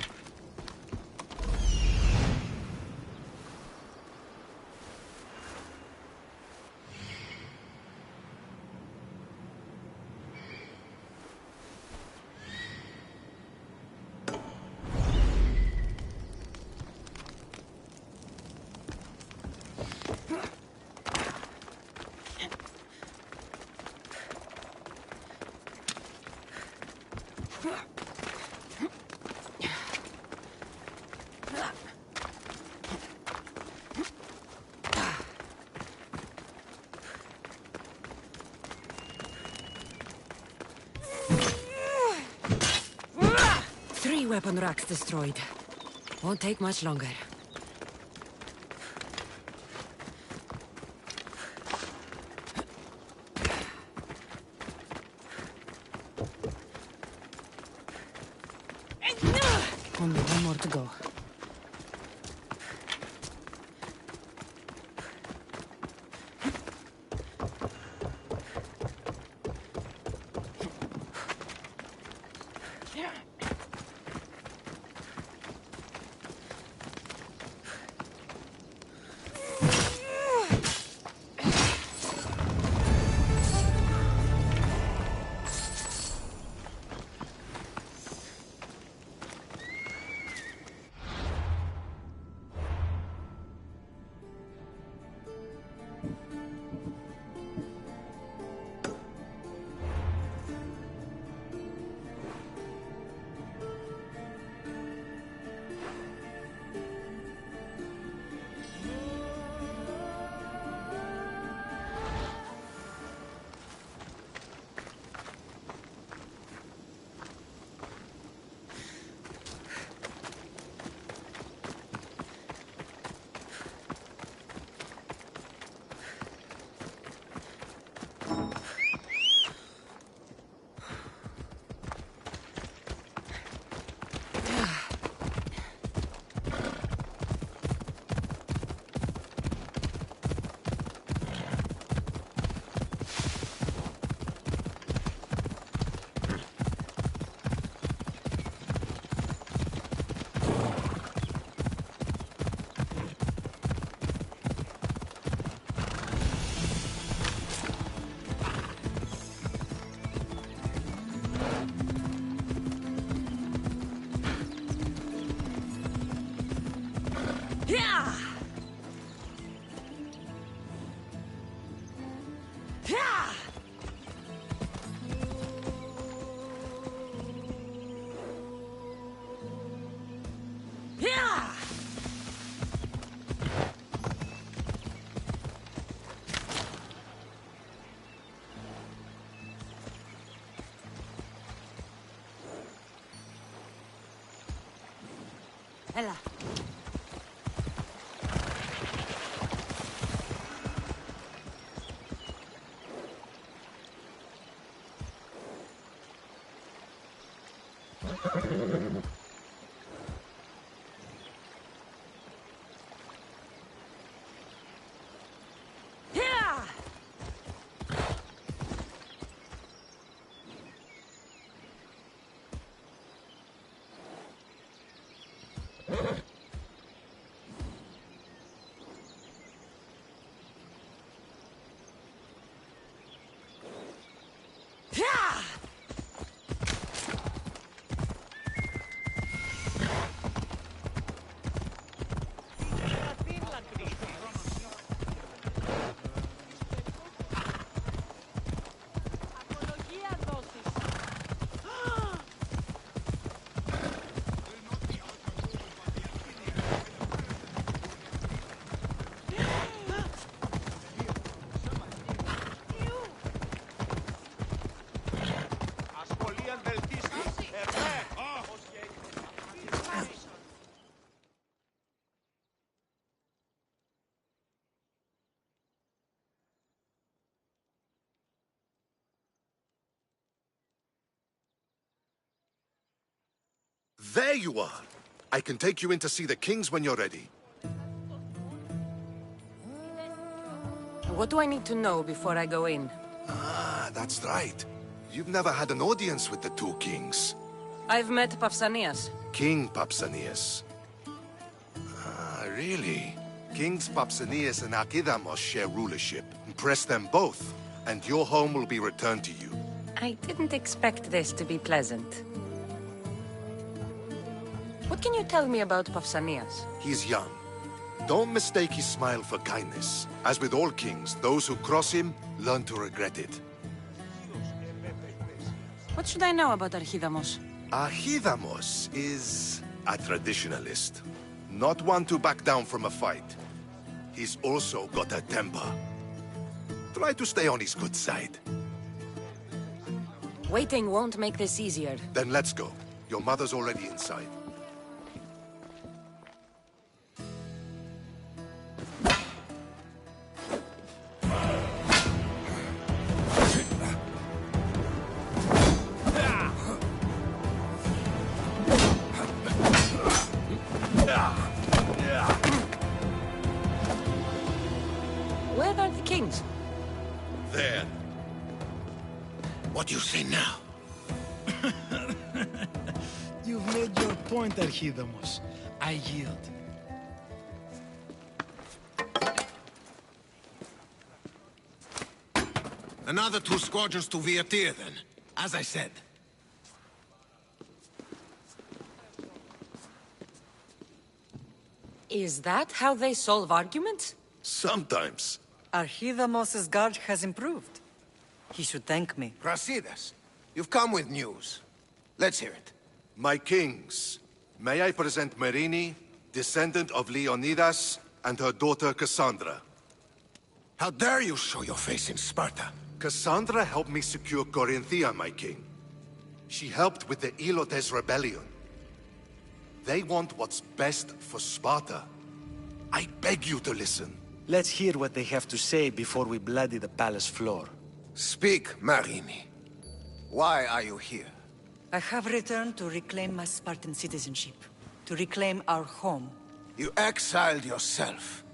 3 weapon racks destroyed. Won't take much longer. Only one more to go. Ella. There you are! I can take you in to see the kings when you're ready. What do I need to know before I go in? Ah, that's right. You've never had an audience with the two kings. I've met Pausanias. King Pausanias. Ah, really? Kings Pausanias and Archidamos share rulership. Impress them both, and your home will be returned to you. I didn't expect this to be pleasant. What can you tell me about Pausanias? He's young. Don't mistake his smile for kindness. As with all kings, those who cross him learn to regret it. What should I know about Archidamos? Archidamos is a traditionalist. Not one to back down from a fight. He's also got a temper. Try to stay on his good side. Waiting won't make this easier. Then let's go. Your mother's already inside. Where are the kings? There. What do you say now? You've made your point, Archidamos. I yield. Another 2 squadrons to Viatir, then. As I said. Is that how they solve arguments? Sometimes. Archidamos's guard has improved. He should thank me. Brasidas, you've come with news. Let's hear it. My kings, may I present Marini, descendant of Leonidas, and her daughter Cassandra. How dare you show your face in Sparta? Cassandra helped me secure Corinthia, my king. She helped with the Ilotes rebellion. They want what's best for Sparta. I beg you to listen. Let's hear what they have to say before we bloody the palace floor. Speak, Marini. Why are you here? I have returned to reclaim my Spartan citizenship. To reclaim our home. You exiled yourself.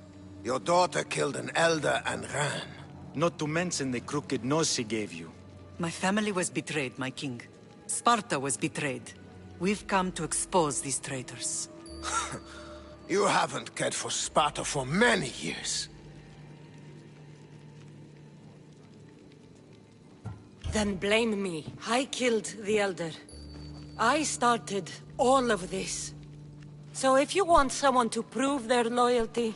Your daughter killed an elder and ran. Not to mention the crooked nose she gave you. My family was betrayed, my king. Sparta was betrayed. We've come to expose these traitors. You haven't cared for Sparta for many years. Then blame me. I killed the Elder. I started all of this. So if you want someone to prove their loyalty,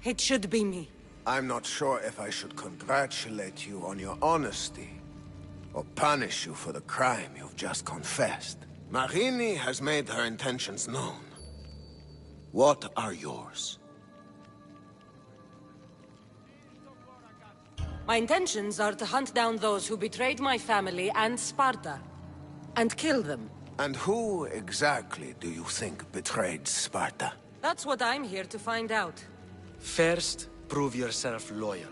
it should be me. I'm not sure if I should congratulate you on your honesty, or punish you for the crime you've just confessed. Marini has made her intentions known. What are yours? My intentions are to hunt down those who betrayed my family and Sparta, and kill them. And who exactly do you think betrayed Sparta? That's what I'm here to find out. First, prove yourself loyal.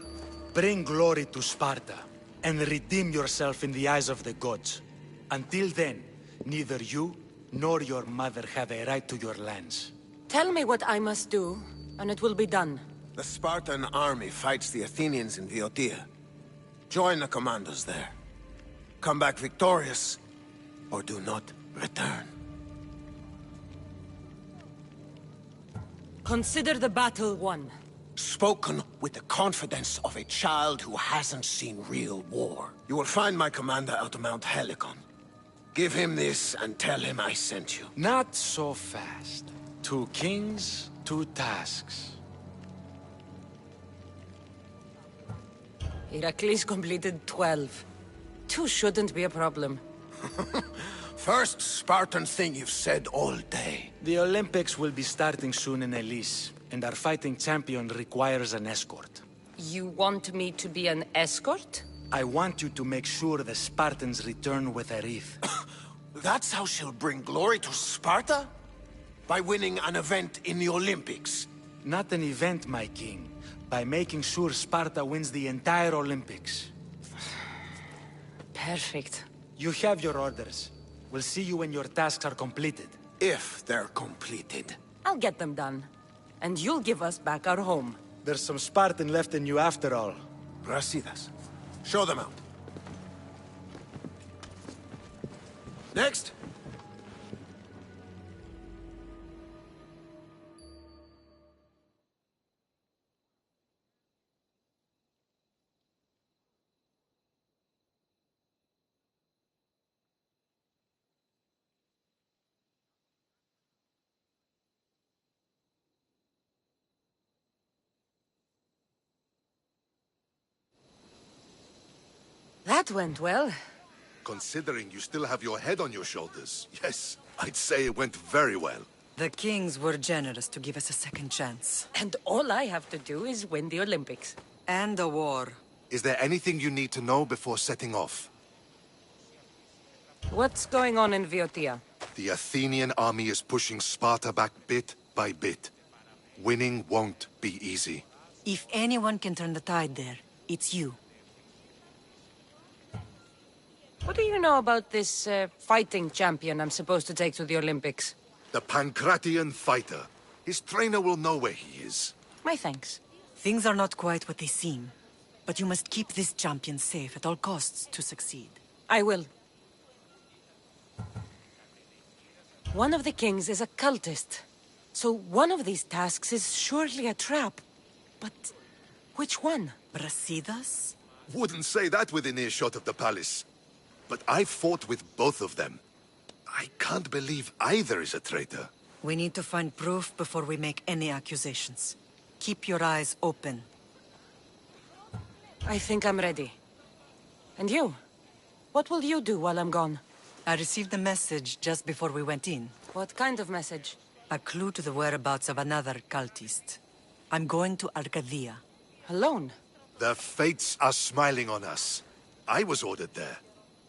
Bring glory to Sparta, and redeem yourself in the eyes of the gods. Until then, neither you nor your mother have a right to your lands. Tell me what I must do, and it will be done. The Spartan army fights the Athenians in Boeotia. Join the commandos there. Come back victorious, or do not return. Consider the battle won. Spoken with the confidence of a child who hasn't seen real war. You will find my commander out of Mount Helicon. Give him this and tell him I sent you. Not so fast. 2 kings, 2 tasks. Heracles completed 12. 2 shouldn't be a problem. First Spartan thing you've said all day. The Olympics will be starting soon in Elise, and our fighting champion requires an escort. You want me to be an escort? I want you to make sure the Spartans return with a wreath. That's how she'll bring glory to Sparta? By winning an event in the Olympics? Not an event, my king. By making sure Sparta wins the entire Olympics. Perfect. You have your orders. We'll see you when your tasks are completed. If they're completed. I'll get them done. And you'll give us back our home. There's some Spartan left in you after all. Brasidas, show them out. Next. That went well. Considering you still have your head on your shoulders, yes, I'd say it went very well. The kings were generous to give us a second chance. And all I have to do is win the Olympics. And a war. Is there anything you need to know before setting off? What's going on in Boeotia? The Athenian army is pushing Sparta back bit by bit. Winning won't be easy. If anyone can turn the tide there, it's you. What do you know about this fighting champion I'm supposed to take to the Olympics? The Pancratian fighter. His trainer will know where he is. My thanks. Things are not quite what they seem, but you must keep this champion safe at all costs to succeed. I will. One of the kings is a cultist, so one of these tasks is surely a trap. But which one? Brasidas? Wouldn't say that within earshot of the palace. But I fought with both of them. I can't believe either is a traitor. We need to find proof before we make any accusations. Keep your eyes open. I think I'm ready. And you? What will you do while I'm gone? I received a message just before we went in. What kind of message? A clue to the whereabouts of another cultist. I'm going to Arcadia. Alone? The fates are smiling on us. I was ordered there.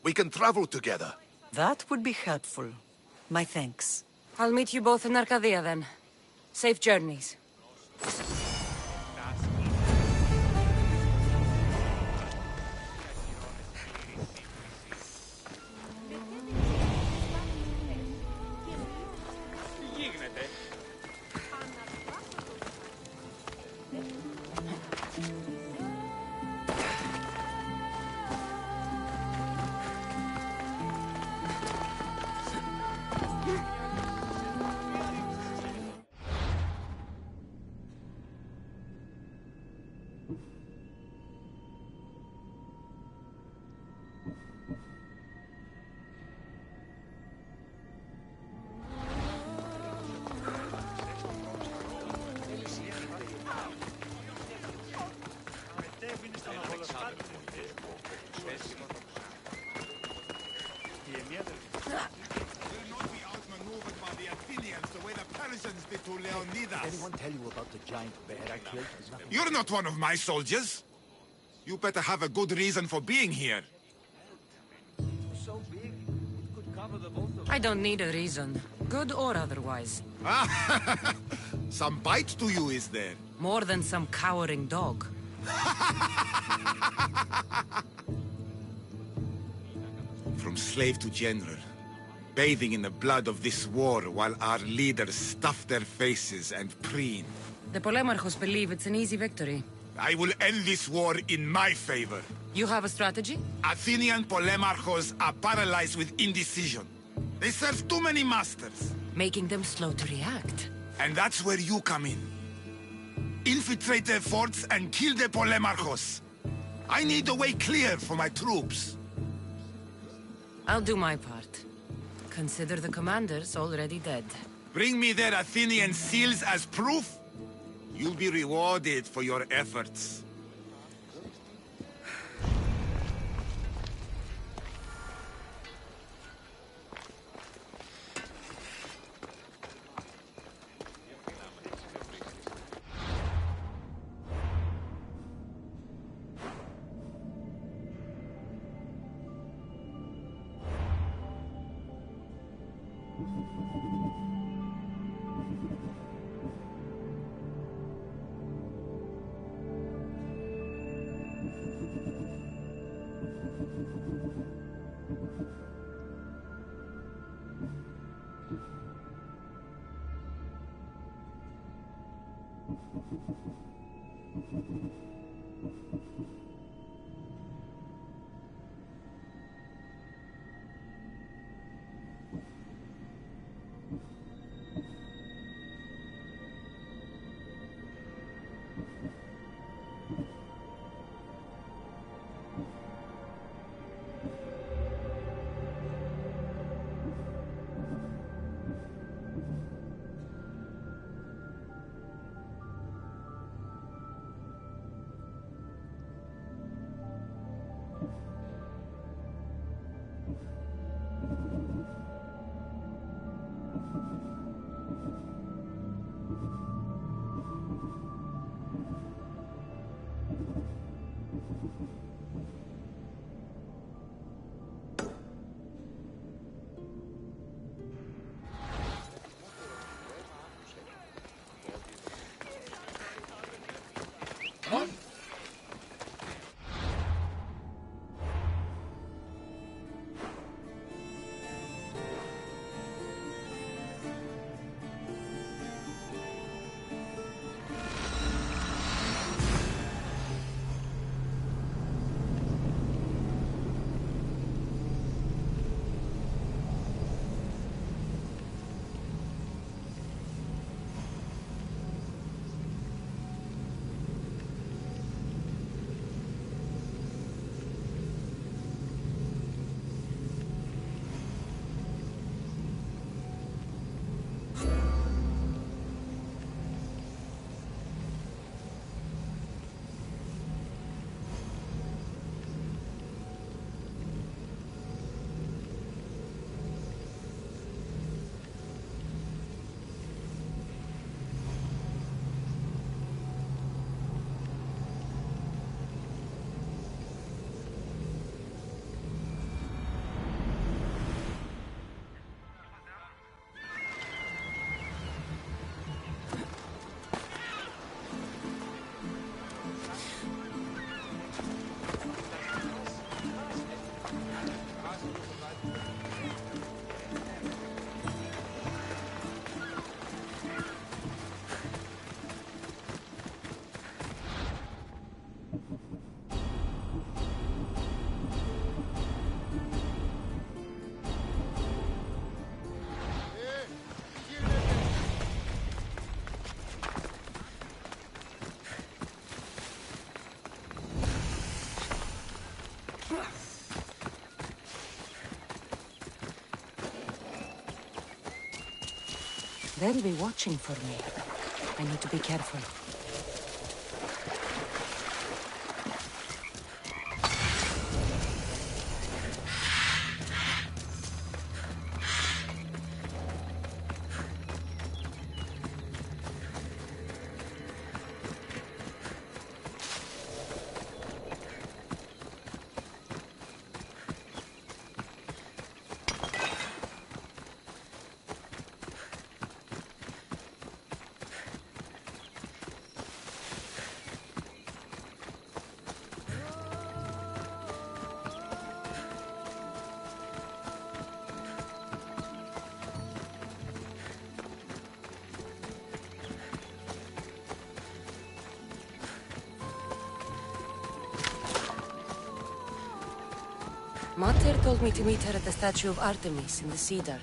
We can travel together. That would be helpful. My thanks. I'll meet you both in Arcadia then. Safe journeys. Anyone tell you about the giant bear I killed? You're not one of my soldiers. You better have a good reason for being here. So big, it could cover the both of us. I don't need a reason, good or otherwise. Some bite to you, is there? More than some cowering dog. From slave to general, bathing in the blood of this war while our leaders stuff their faces and preen. The Polemarchos believe it's an easy victory. I will end this war in my favor. You have a strategy? Athenian Polemarchos are paralyzed with indecision. They serve too many masters. Making them slow to react. And that's where you come in. Infiltrate their forts and kill the Polemarchos. I need a way clear for my troops. I'll do my part. Consider the commanders already dead. Bring me their Athenian seals as proof. You'll be rewarded for your efforts. They'll be watching for me. I need to be careful. Mater told me to meet her at the statue of Artemis in the Cedar.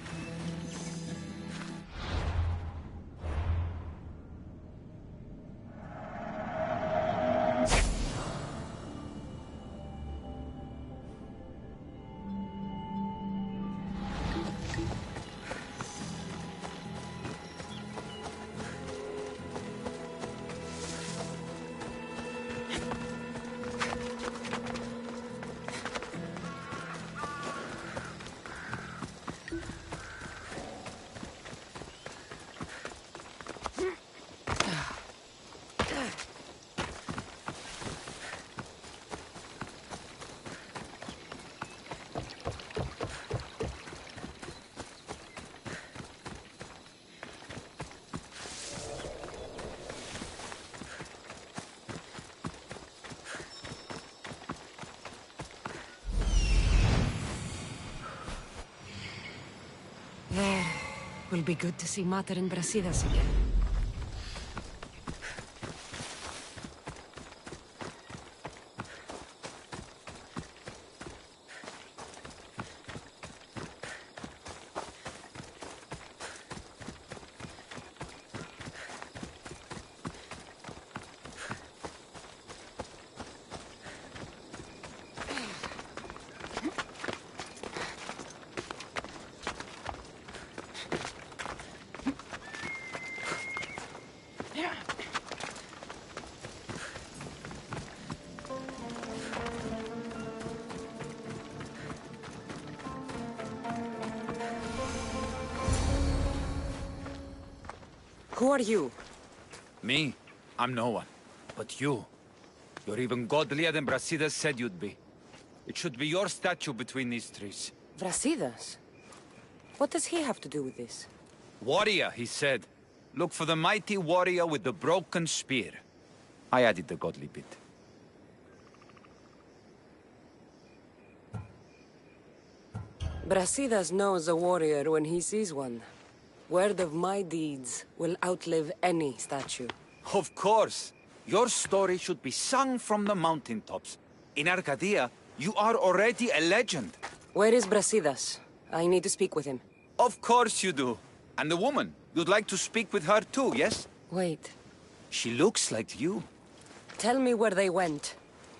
Will be good to see Mater and Brasidas again. Who are you? Me? I'm no one. But you. You're even godlier than Brasidas said you'd be. It should be your statue between these trees. Brasidas? What does he have to do with this? Warrior, he said. Look for the mighty warrior with the broken spear. I added the godly bit. Brasidas knows a warrior when he sees one. Word of my deeds will outlive any statue. Of course. Your story should be sung from the mountaintops. In Arcadia, you are already a legend. Where is Brasidas? I need to speak with him. Of course you do. And the woman, you'd like to speak with her too, yes? Wait. She looks like you. Tell me where they went.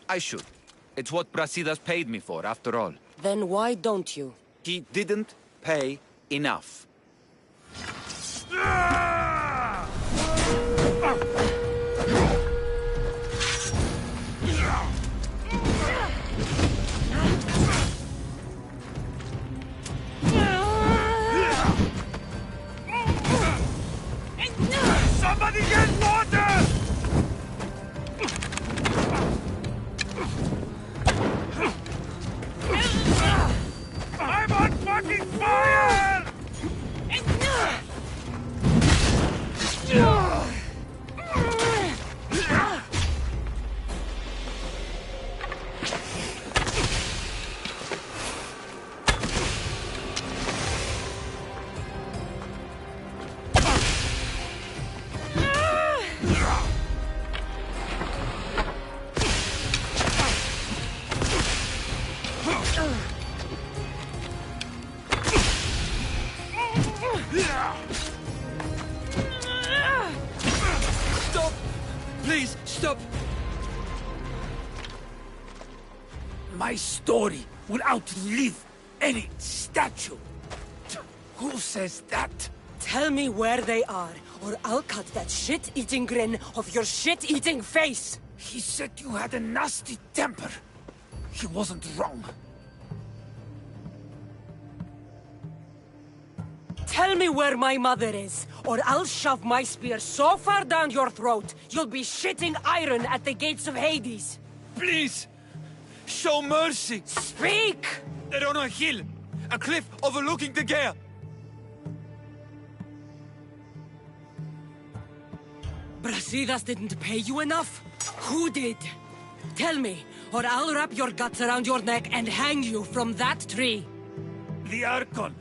I should. It's what Brasidas paid me for, after all. Then why don't you? He didn't pay enough. Somebody get water! I'm on fucking fire! Stop! Please, stop! My story will outlive any statue. Who says that? Tell me where they are, or I'll cut that shit-eating grin off your shit-eating face! He said you had a nasty temper. He wasn't wrong. Tell me where my mother is, or I'll shove my spear so far down your throat, you'll be shitting iron at the gates of Hades! Please! Show mercy! Speak! They're on a hill! A cliff overlooking the gale! Brasidas didn't pay you enough? Who did? Tell me, or I'll wrap your guts around your neck and hang you from that tree! The Archon!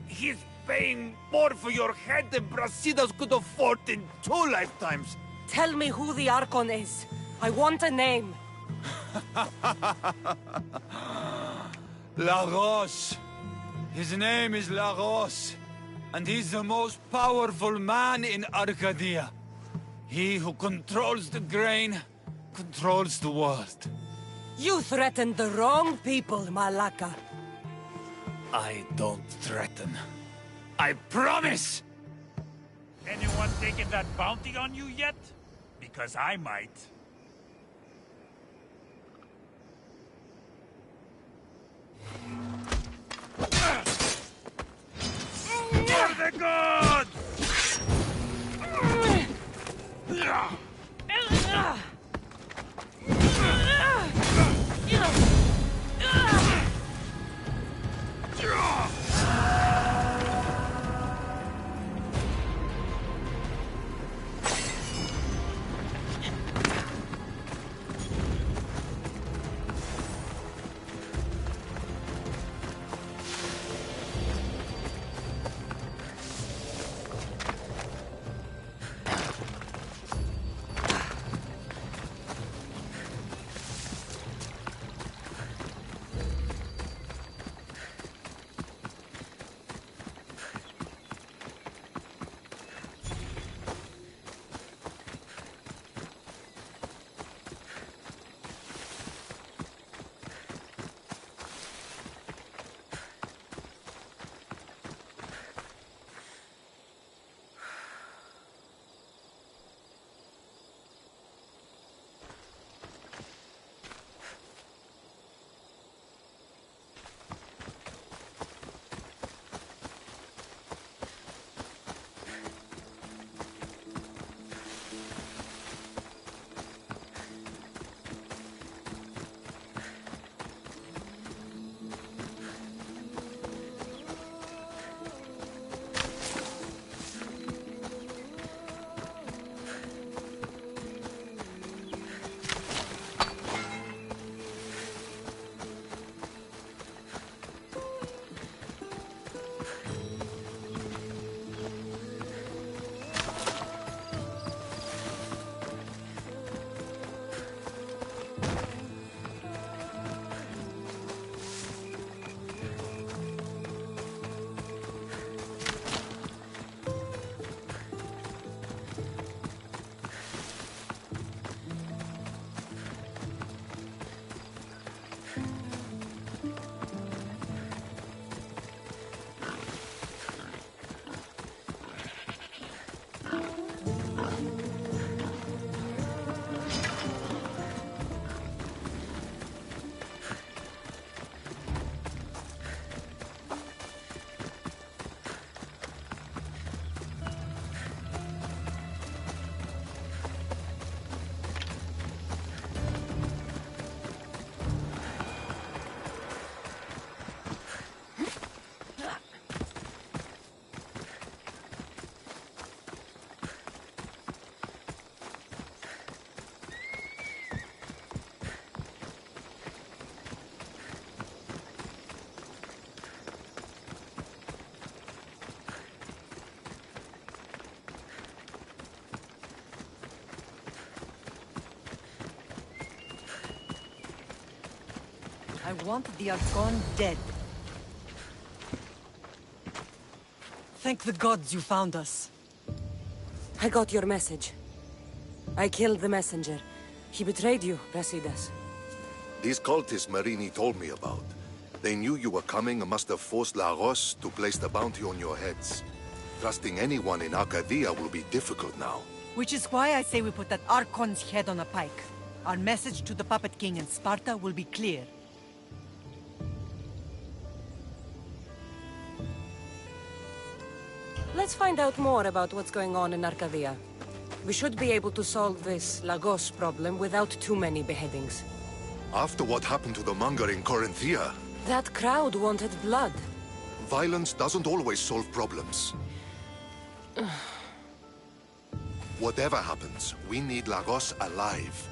He's paying more for your head than Brasidas could afford in 2 lifetimes! Tell me who the Archon is. I want a name. Lagos. His name is Lagos, and he's the most powerful man in Arcadia. He who controls the grain, controls the world. You threatened the wrong people, Malaka. I don't threaten. I promise! Anyone taken that bounty on you yet? Because I might. For the gods! I want the Archon dead. Thank the gods you found us. I got your message. I killed the messenger. He betrayed you, Brasidas. These cultists Marini told me about. They knew you were coming and must have forced Lagos to place the bounty on your heads. Trusting anyone in Arcadia will be difficult now. Which is why I say we put that Archon's head on a pike. Our message to the Puppet King in Sparta will be clear. Let's find out more about what's going on in Arcadia. We should be able to solve this Lagos problem without too many beheadings. After what happened to the monger in Corinthia, That crowd wanted blood. violence doesn't always solve problems. Whatever happens, we need Lagos alive.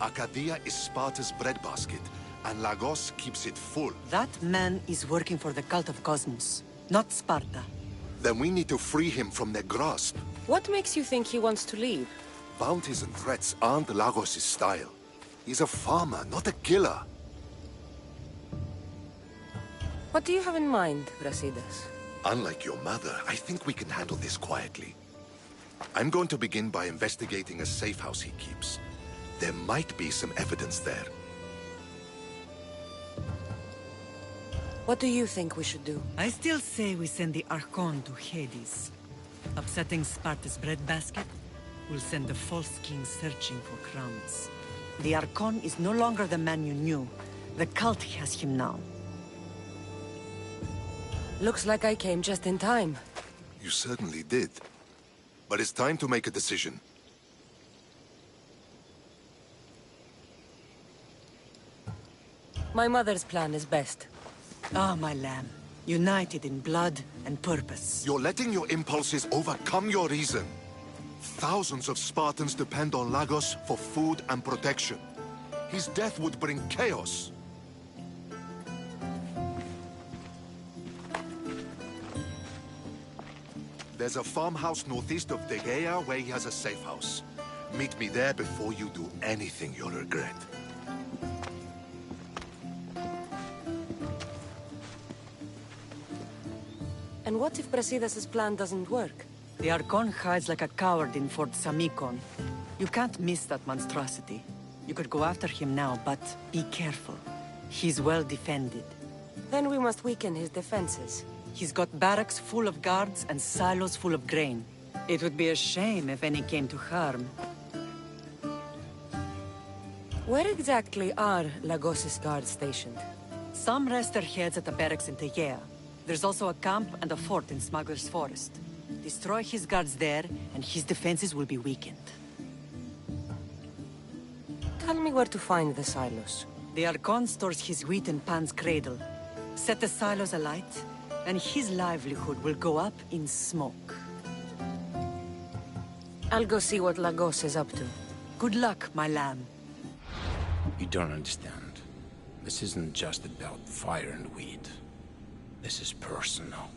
Arcadia is Sparta's breadbasket, and Lagos keeps it full. That man is working for the cult of Cosmos, not Sparta. Then we need to free him from their grasp. What makes you think he wants to leave? Bounties and threats aren't Lagos' style. He's a farmer, not a killer. What do you have in mind, Brasidas? Unlike your mother, I think we can handle this quietly. I'm going to begin by investigating a safe house he keeps. There might be some evidence there. What do you think we should do? I still say we send the Archon to Hades. Upsetting Sparta's breadbasket will send the false king searching for crowns. The Archon is no longer the man you knew. The cult has him now. Looks like I came just in time. You certainly did. But it's time to make a decision. My mother's plan is best. Ah, my lamb. United in blood and purpose. You're letting your impulses overcome your reason. Thousands of Spartans depend on Lagos for food and protection. His death would bring chaos. There's a farmhouse northeast of Degeia where he has a safe house. Meet me there before you do anything you'll regret. And what if Brasidas' plan doesn't work? The Archon hides like a coward in Fort Samikon. You can't miss that monstrosity. You could go after him now, but be careful. He's well defended. Then we must weaken his defenses. He's got barracks full of guards and silos full of grain. It would be a shame if any came to harm. Where exactly are Lagos' guards stationed? Some rest their heads at the barracks in Tegea. There's also a camp and a fort in Smuggler's Forest. Destroy his guards there, and his defenses will be weakened. Tell me where to find the silos. The Archon stores his wheat in Pan's cradle. Set the silos alight, and his livelihood will go up in smoke. I'll go see what Lagos is up to. Good luck, my lamb. You don't understand. This isn't just about fire and weed. This is personal.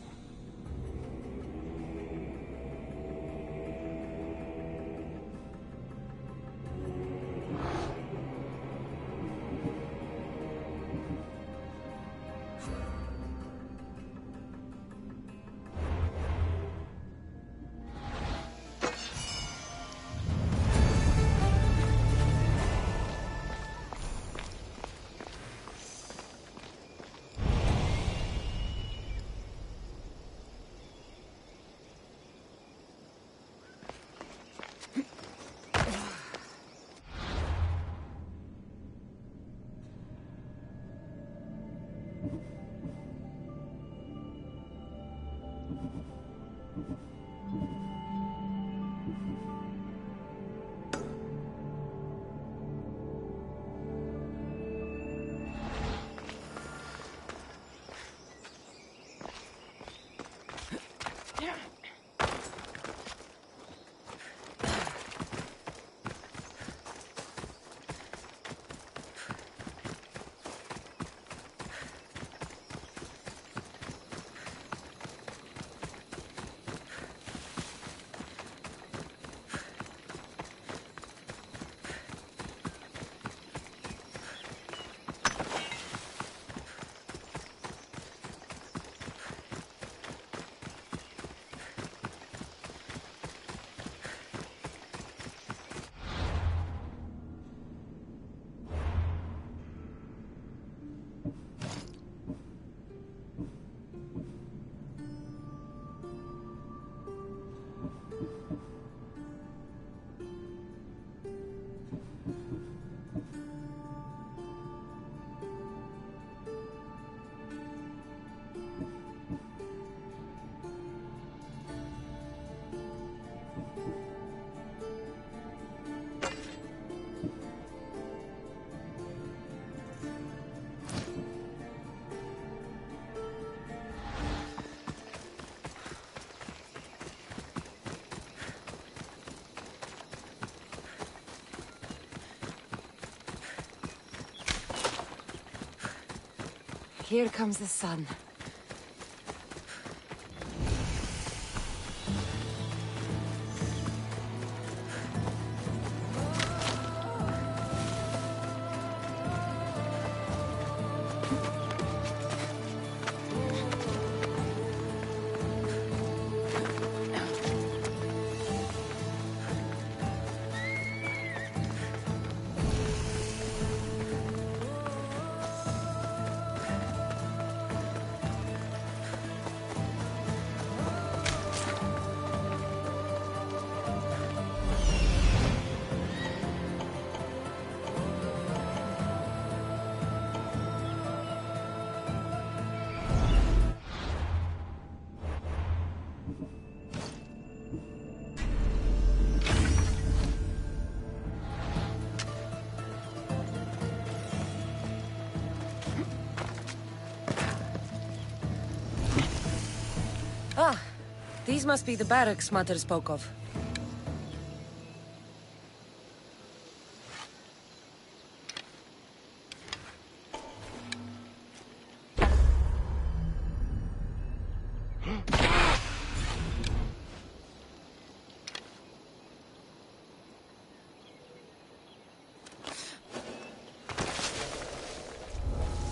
Here comes the sun. Ah, these must be the barracks Mater spoke of.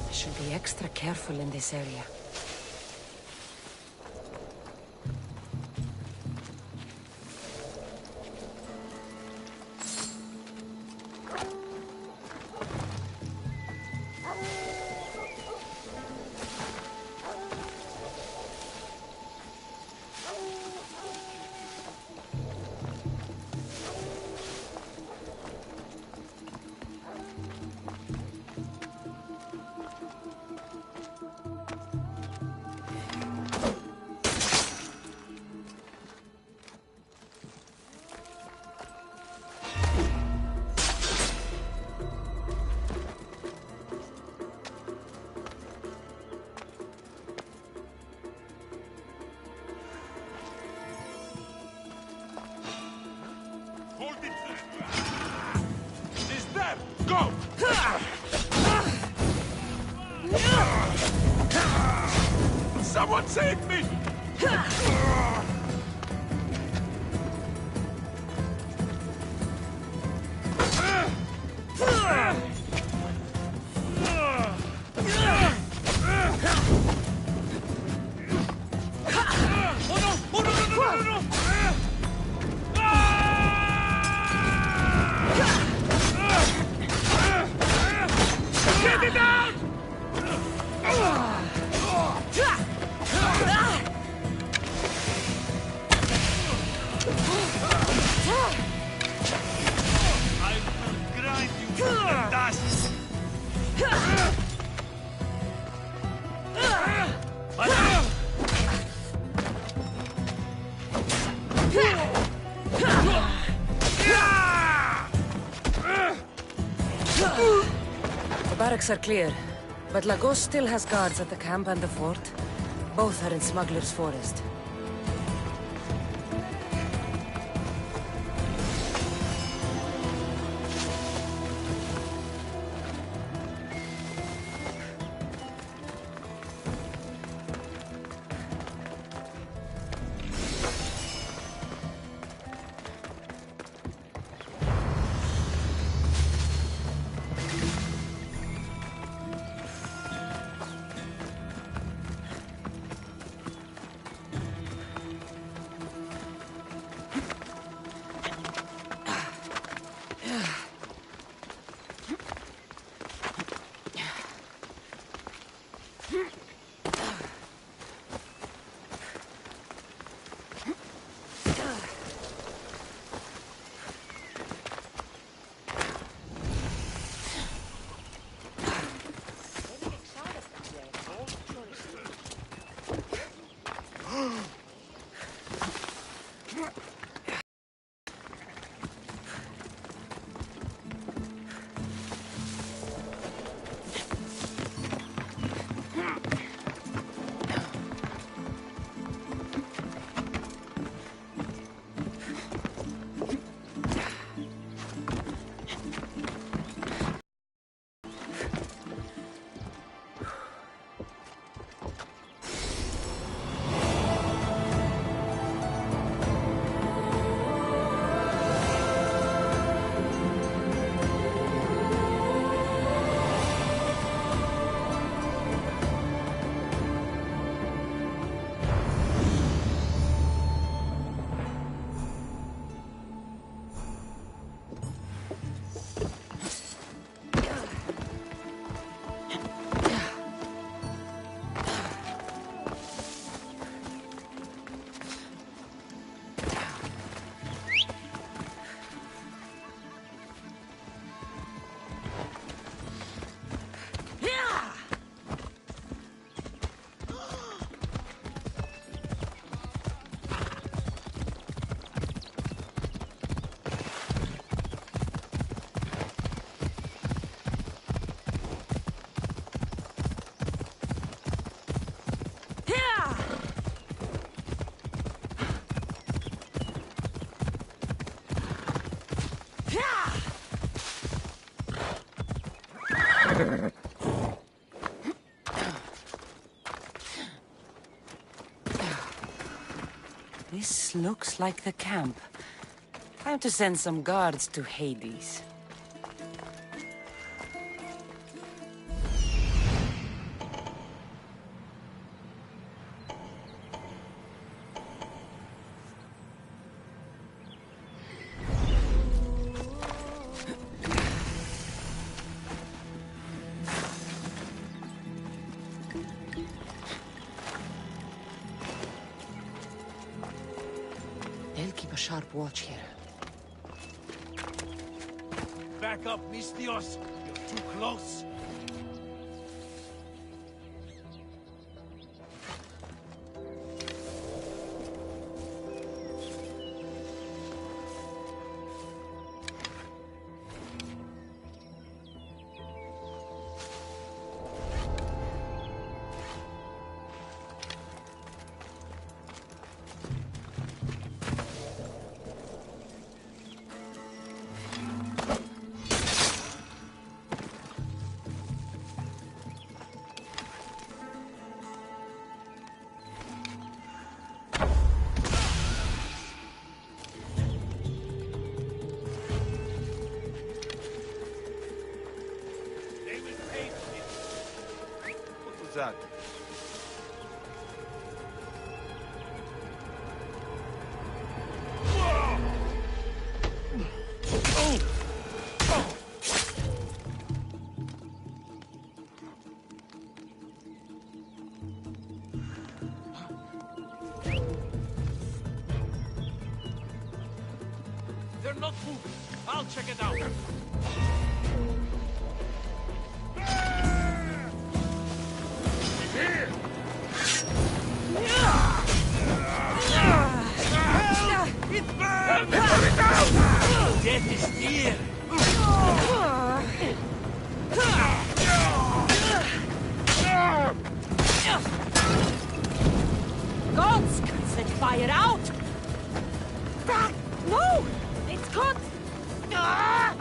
I should be extra careful in this area. Hold it! She's there! Go! Someone save me! Get it down! I will grind you to the dust! The barracks are clear, but Lagos still has guards at the camp and the fort. Both are in Smuggler's Forest. This looks like the camp. Time to send some guards to Hades. They'll keep a sharp watch here. Back up, Mistios. You're too close. That. They're not moving. I'll check it out. Death is near. Gods can set fire out! Ah, no! It's caught! Ah!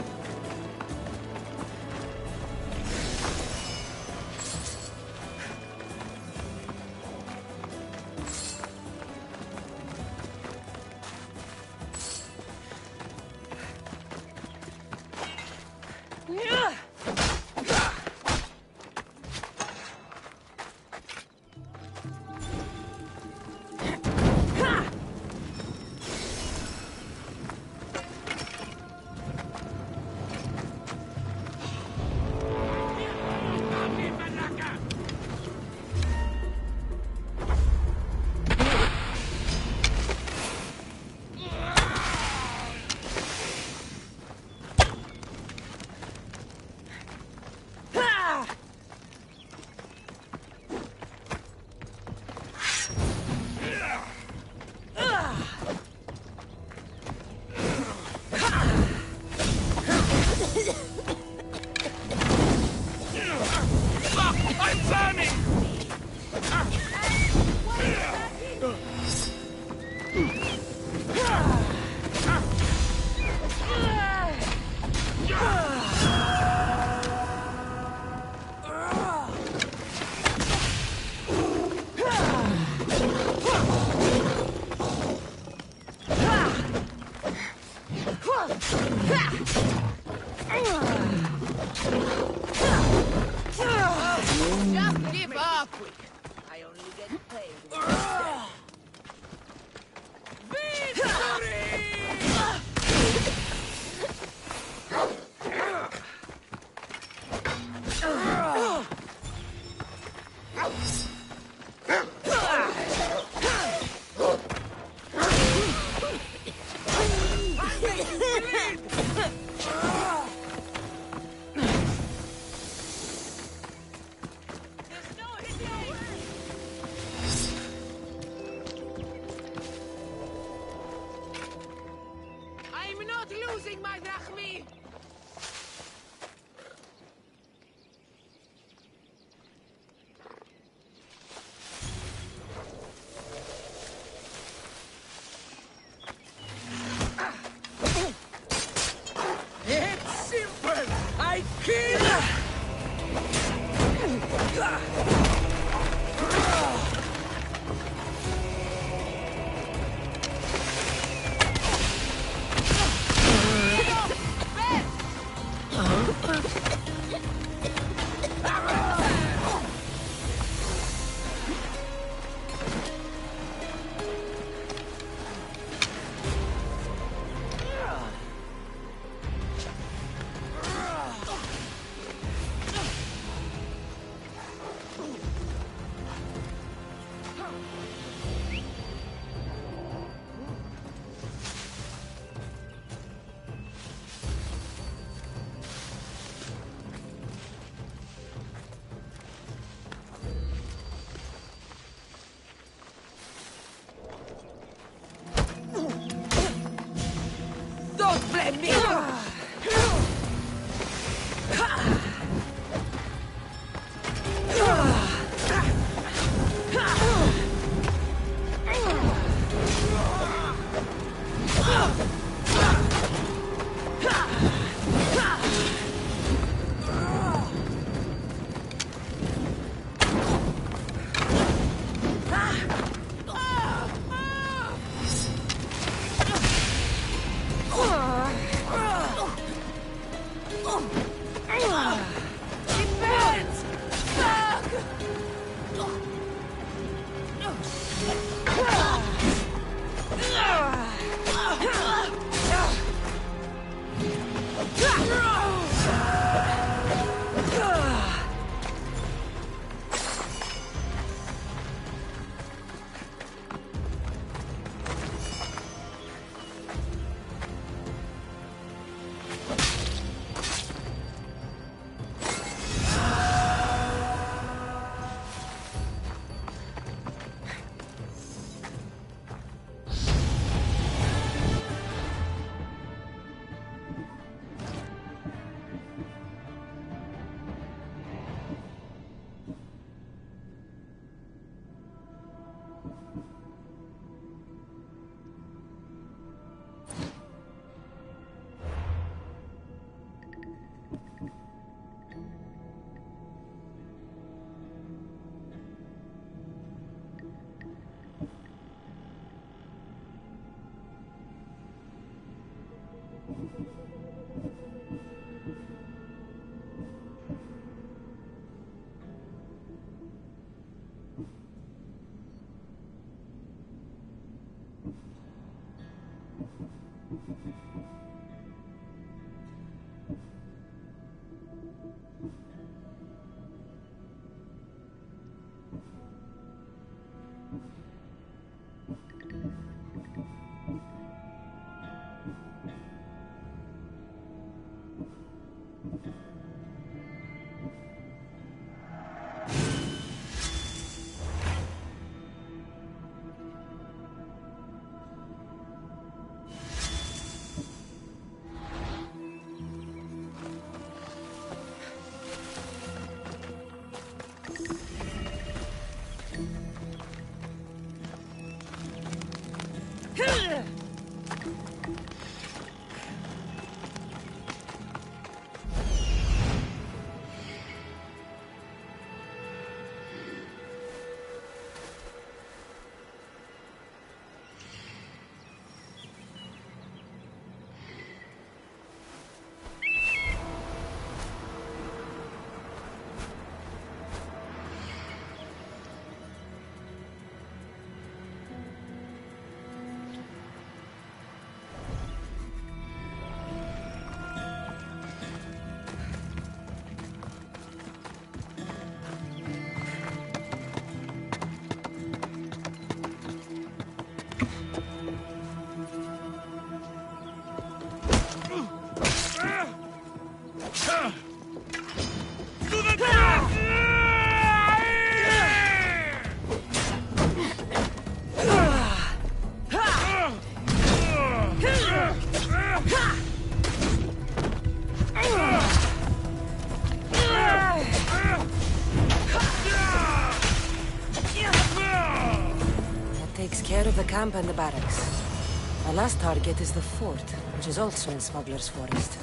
Just give up! I only get paid. I'm not losing my drachmi! It's simple! I kill! Don't blame me! Care of the camp and the barracks. My last target is the fort, which is also in Smuggler's Forest.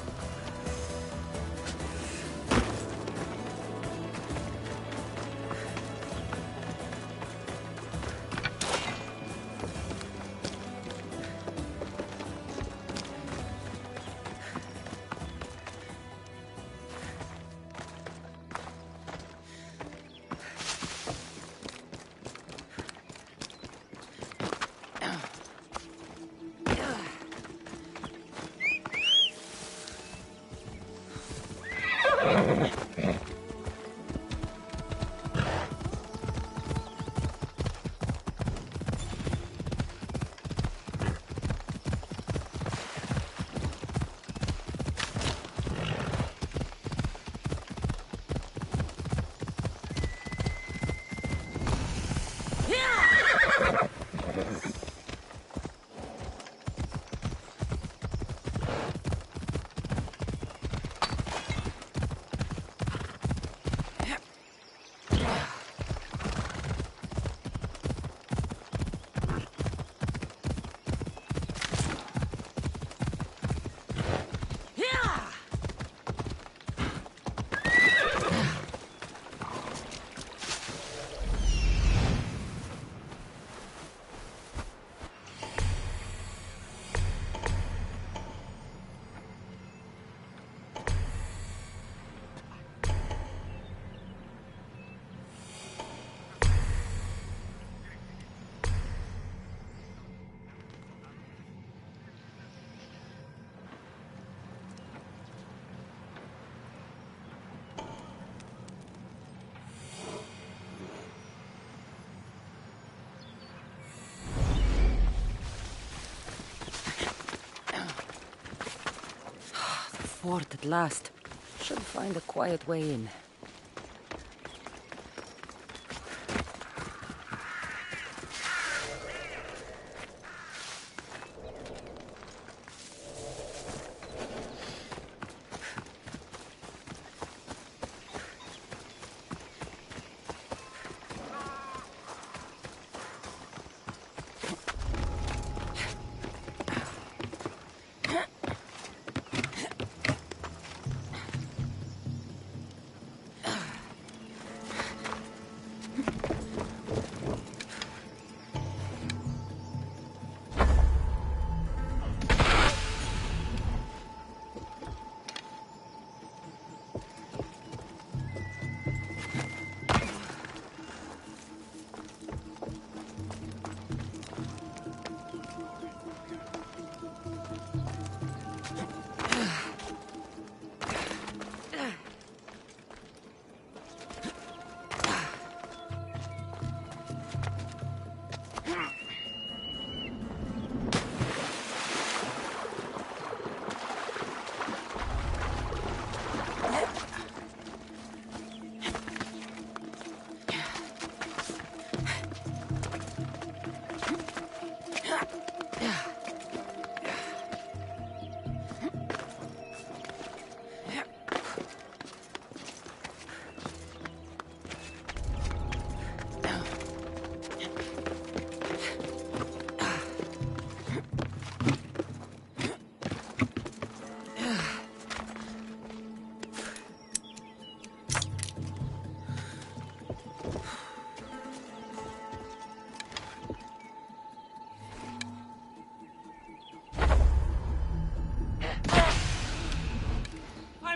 fort at last. Should find a quiet way in.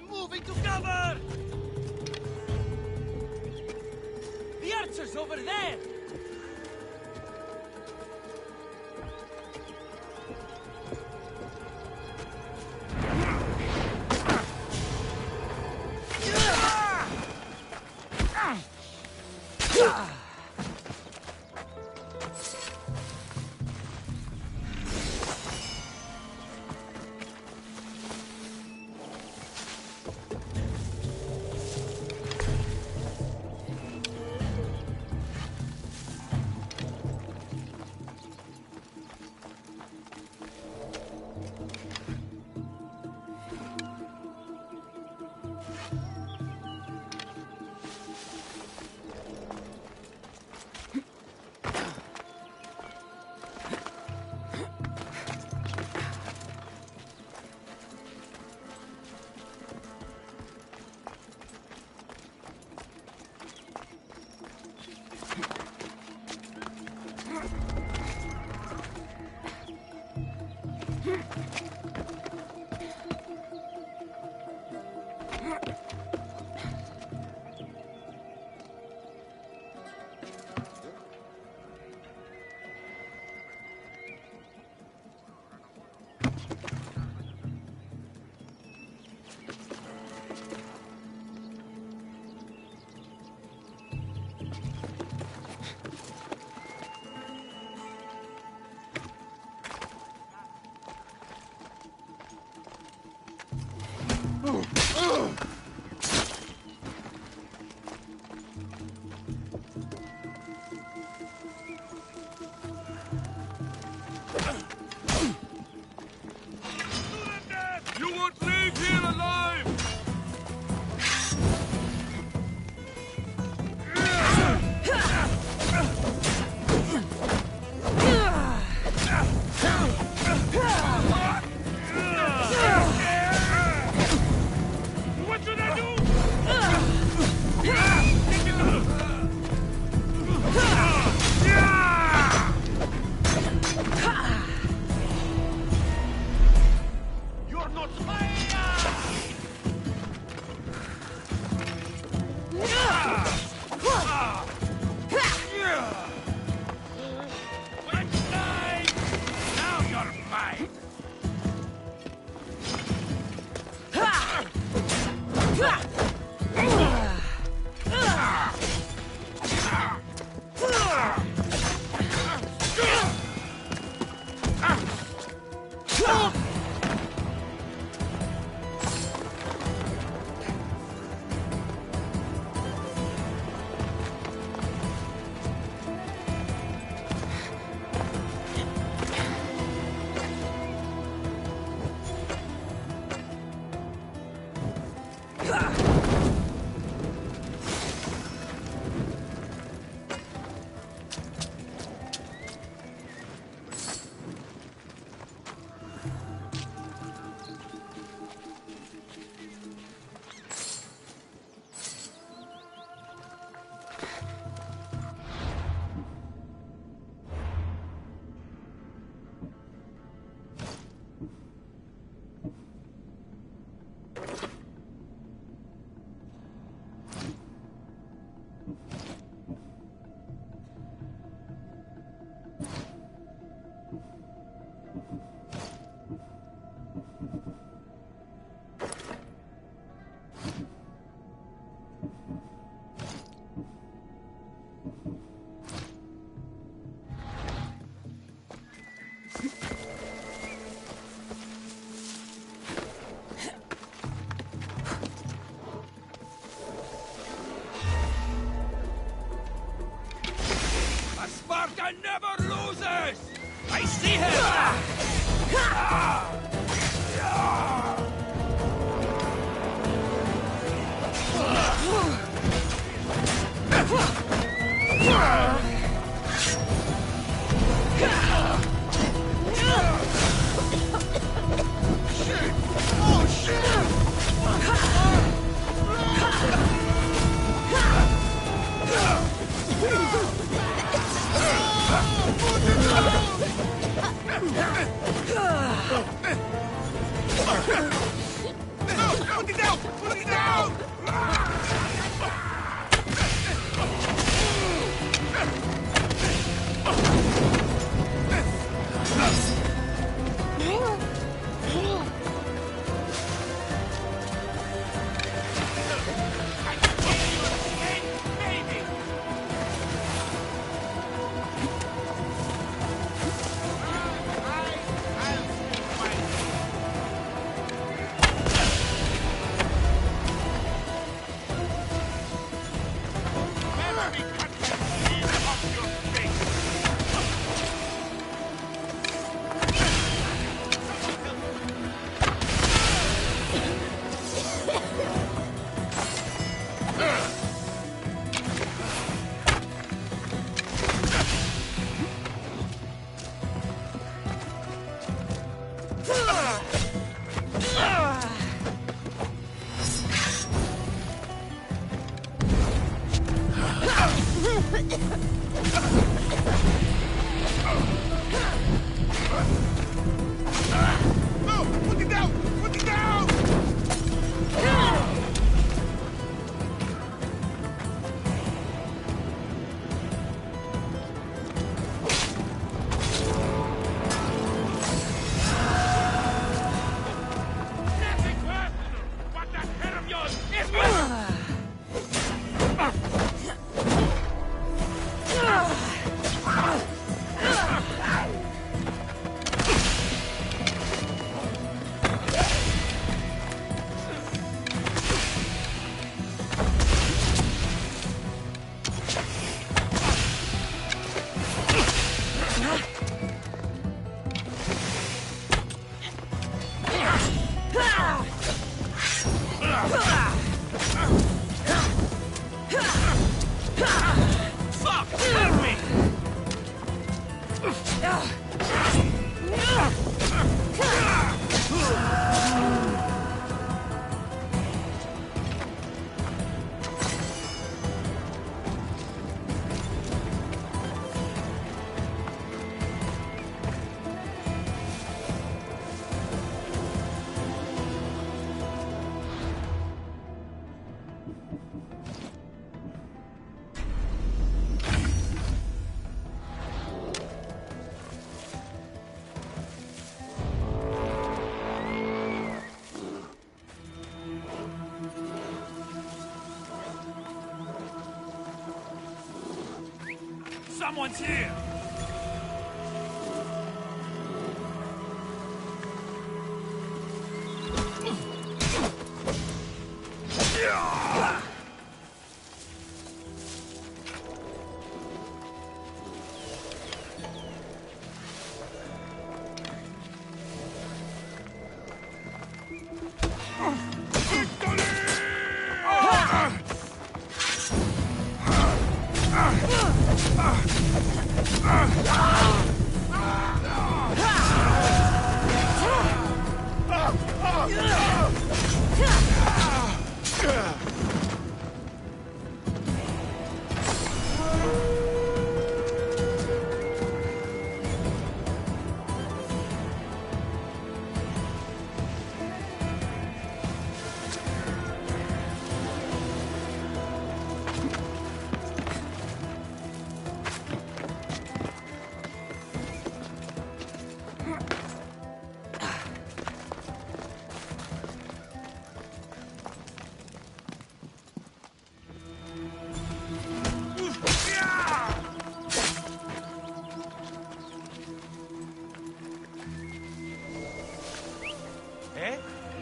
Moving to cover! The archer's over there! You won't leave here alive! What should I do? You're not Now you're mine! Put it down! Put it down! What that head of yours is worth! Fuck! Help me! Someone's here!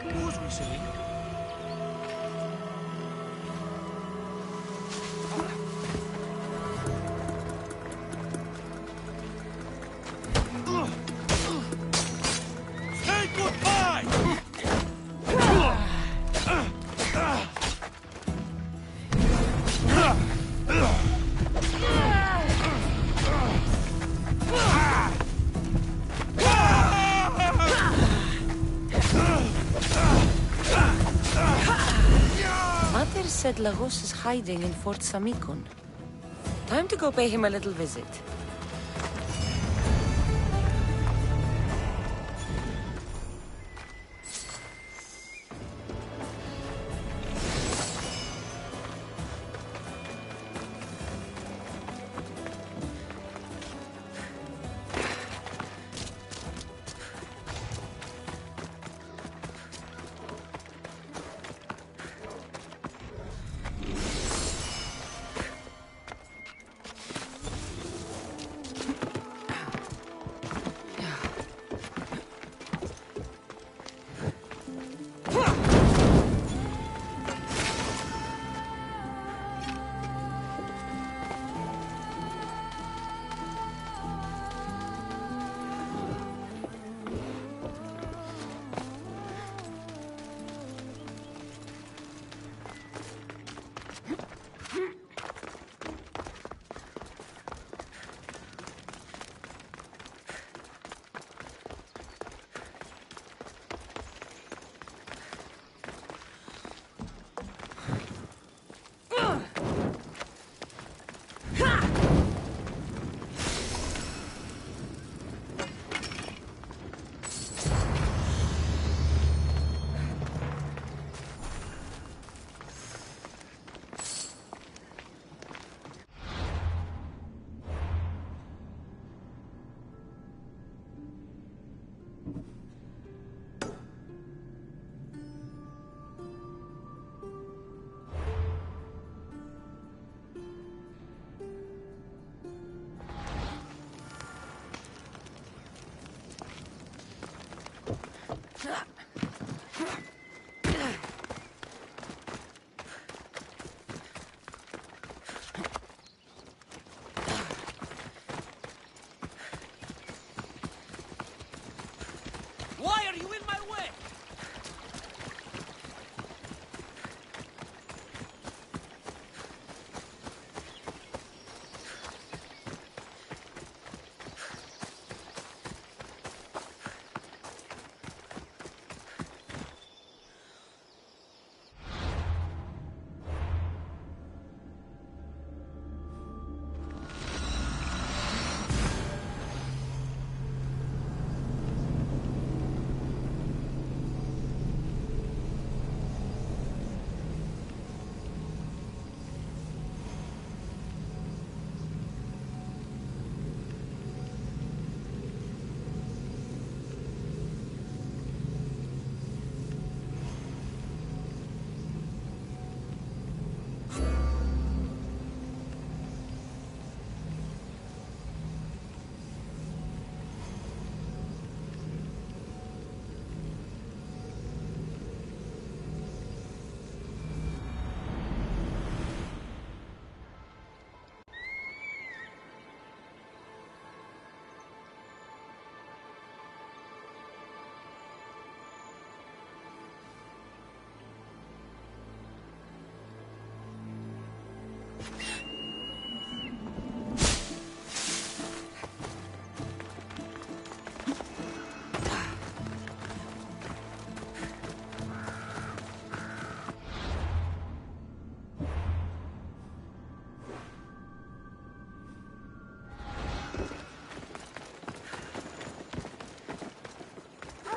Who's whistling? Say goodbye! Mater said Lagos is hiding in Fort Samikon. Time to go pay him a little visit.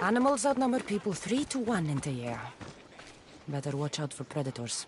Animals outnumber people 3 to 1 in the air. Better watch out for predators.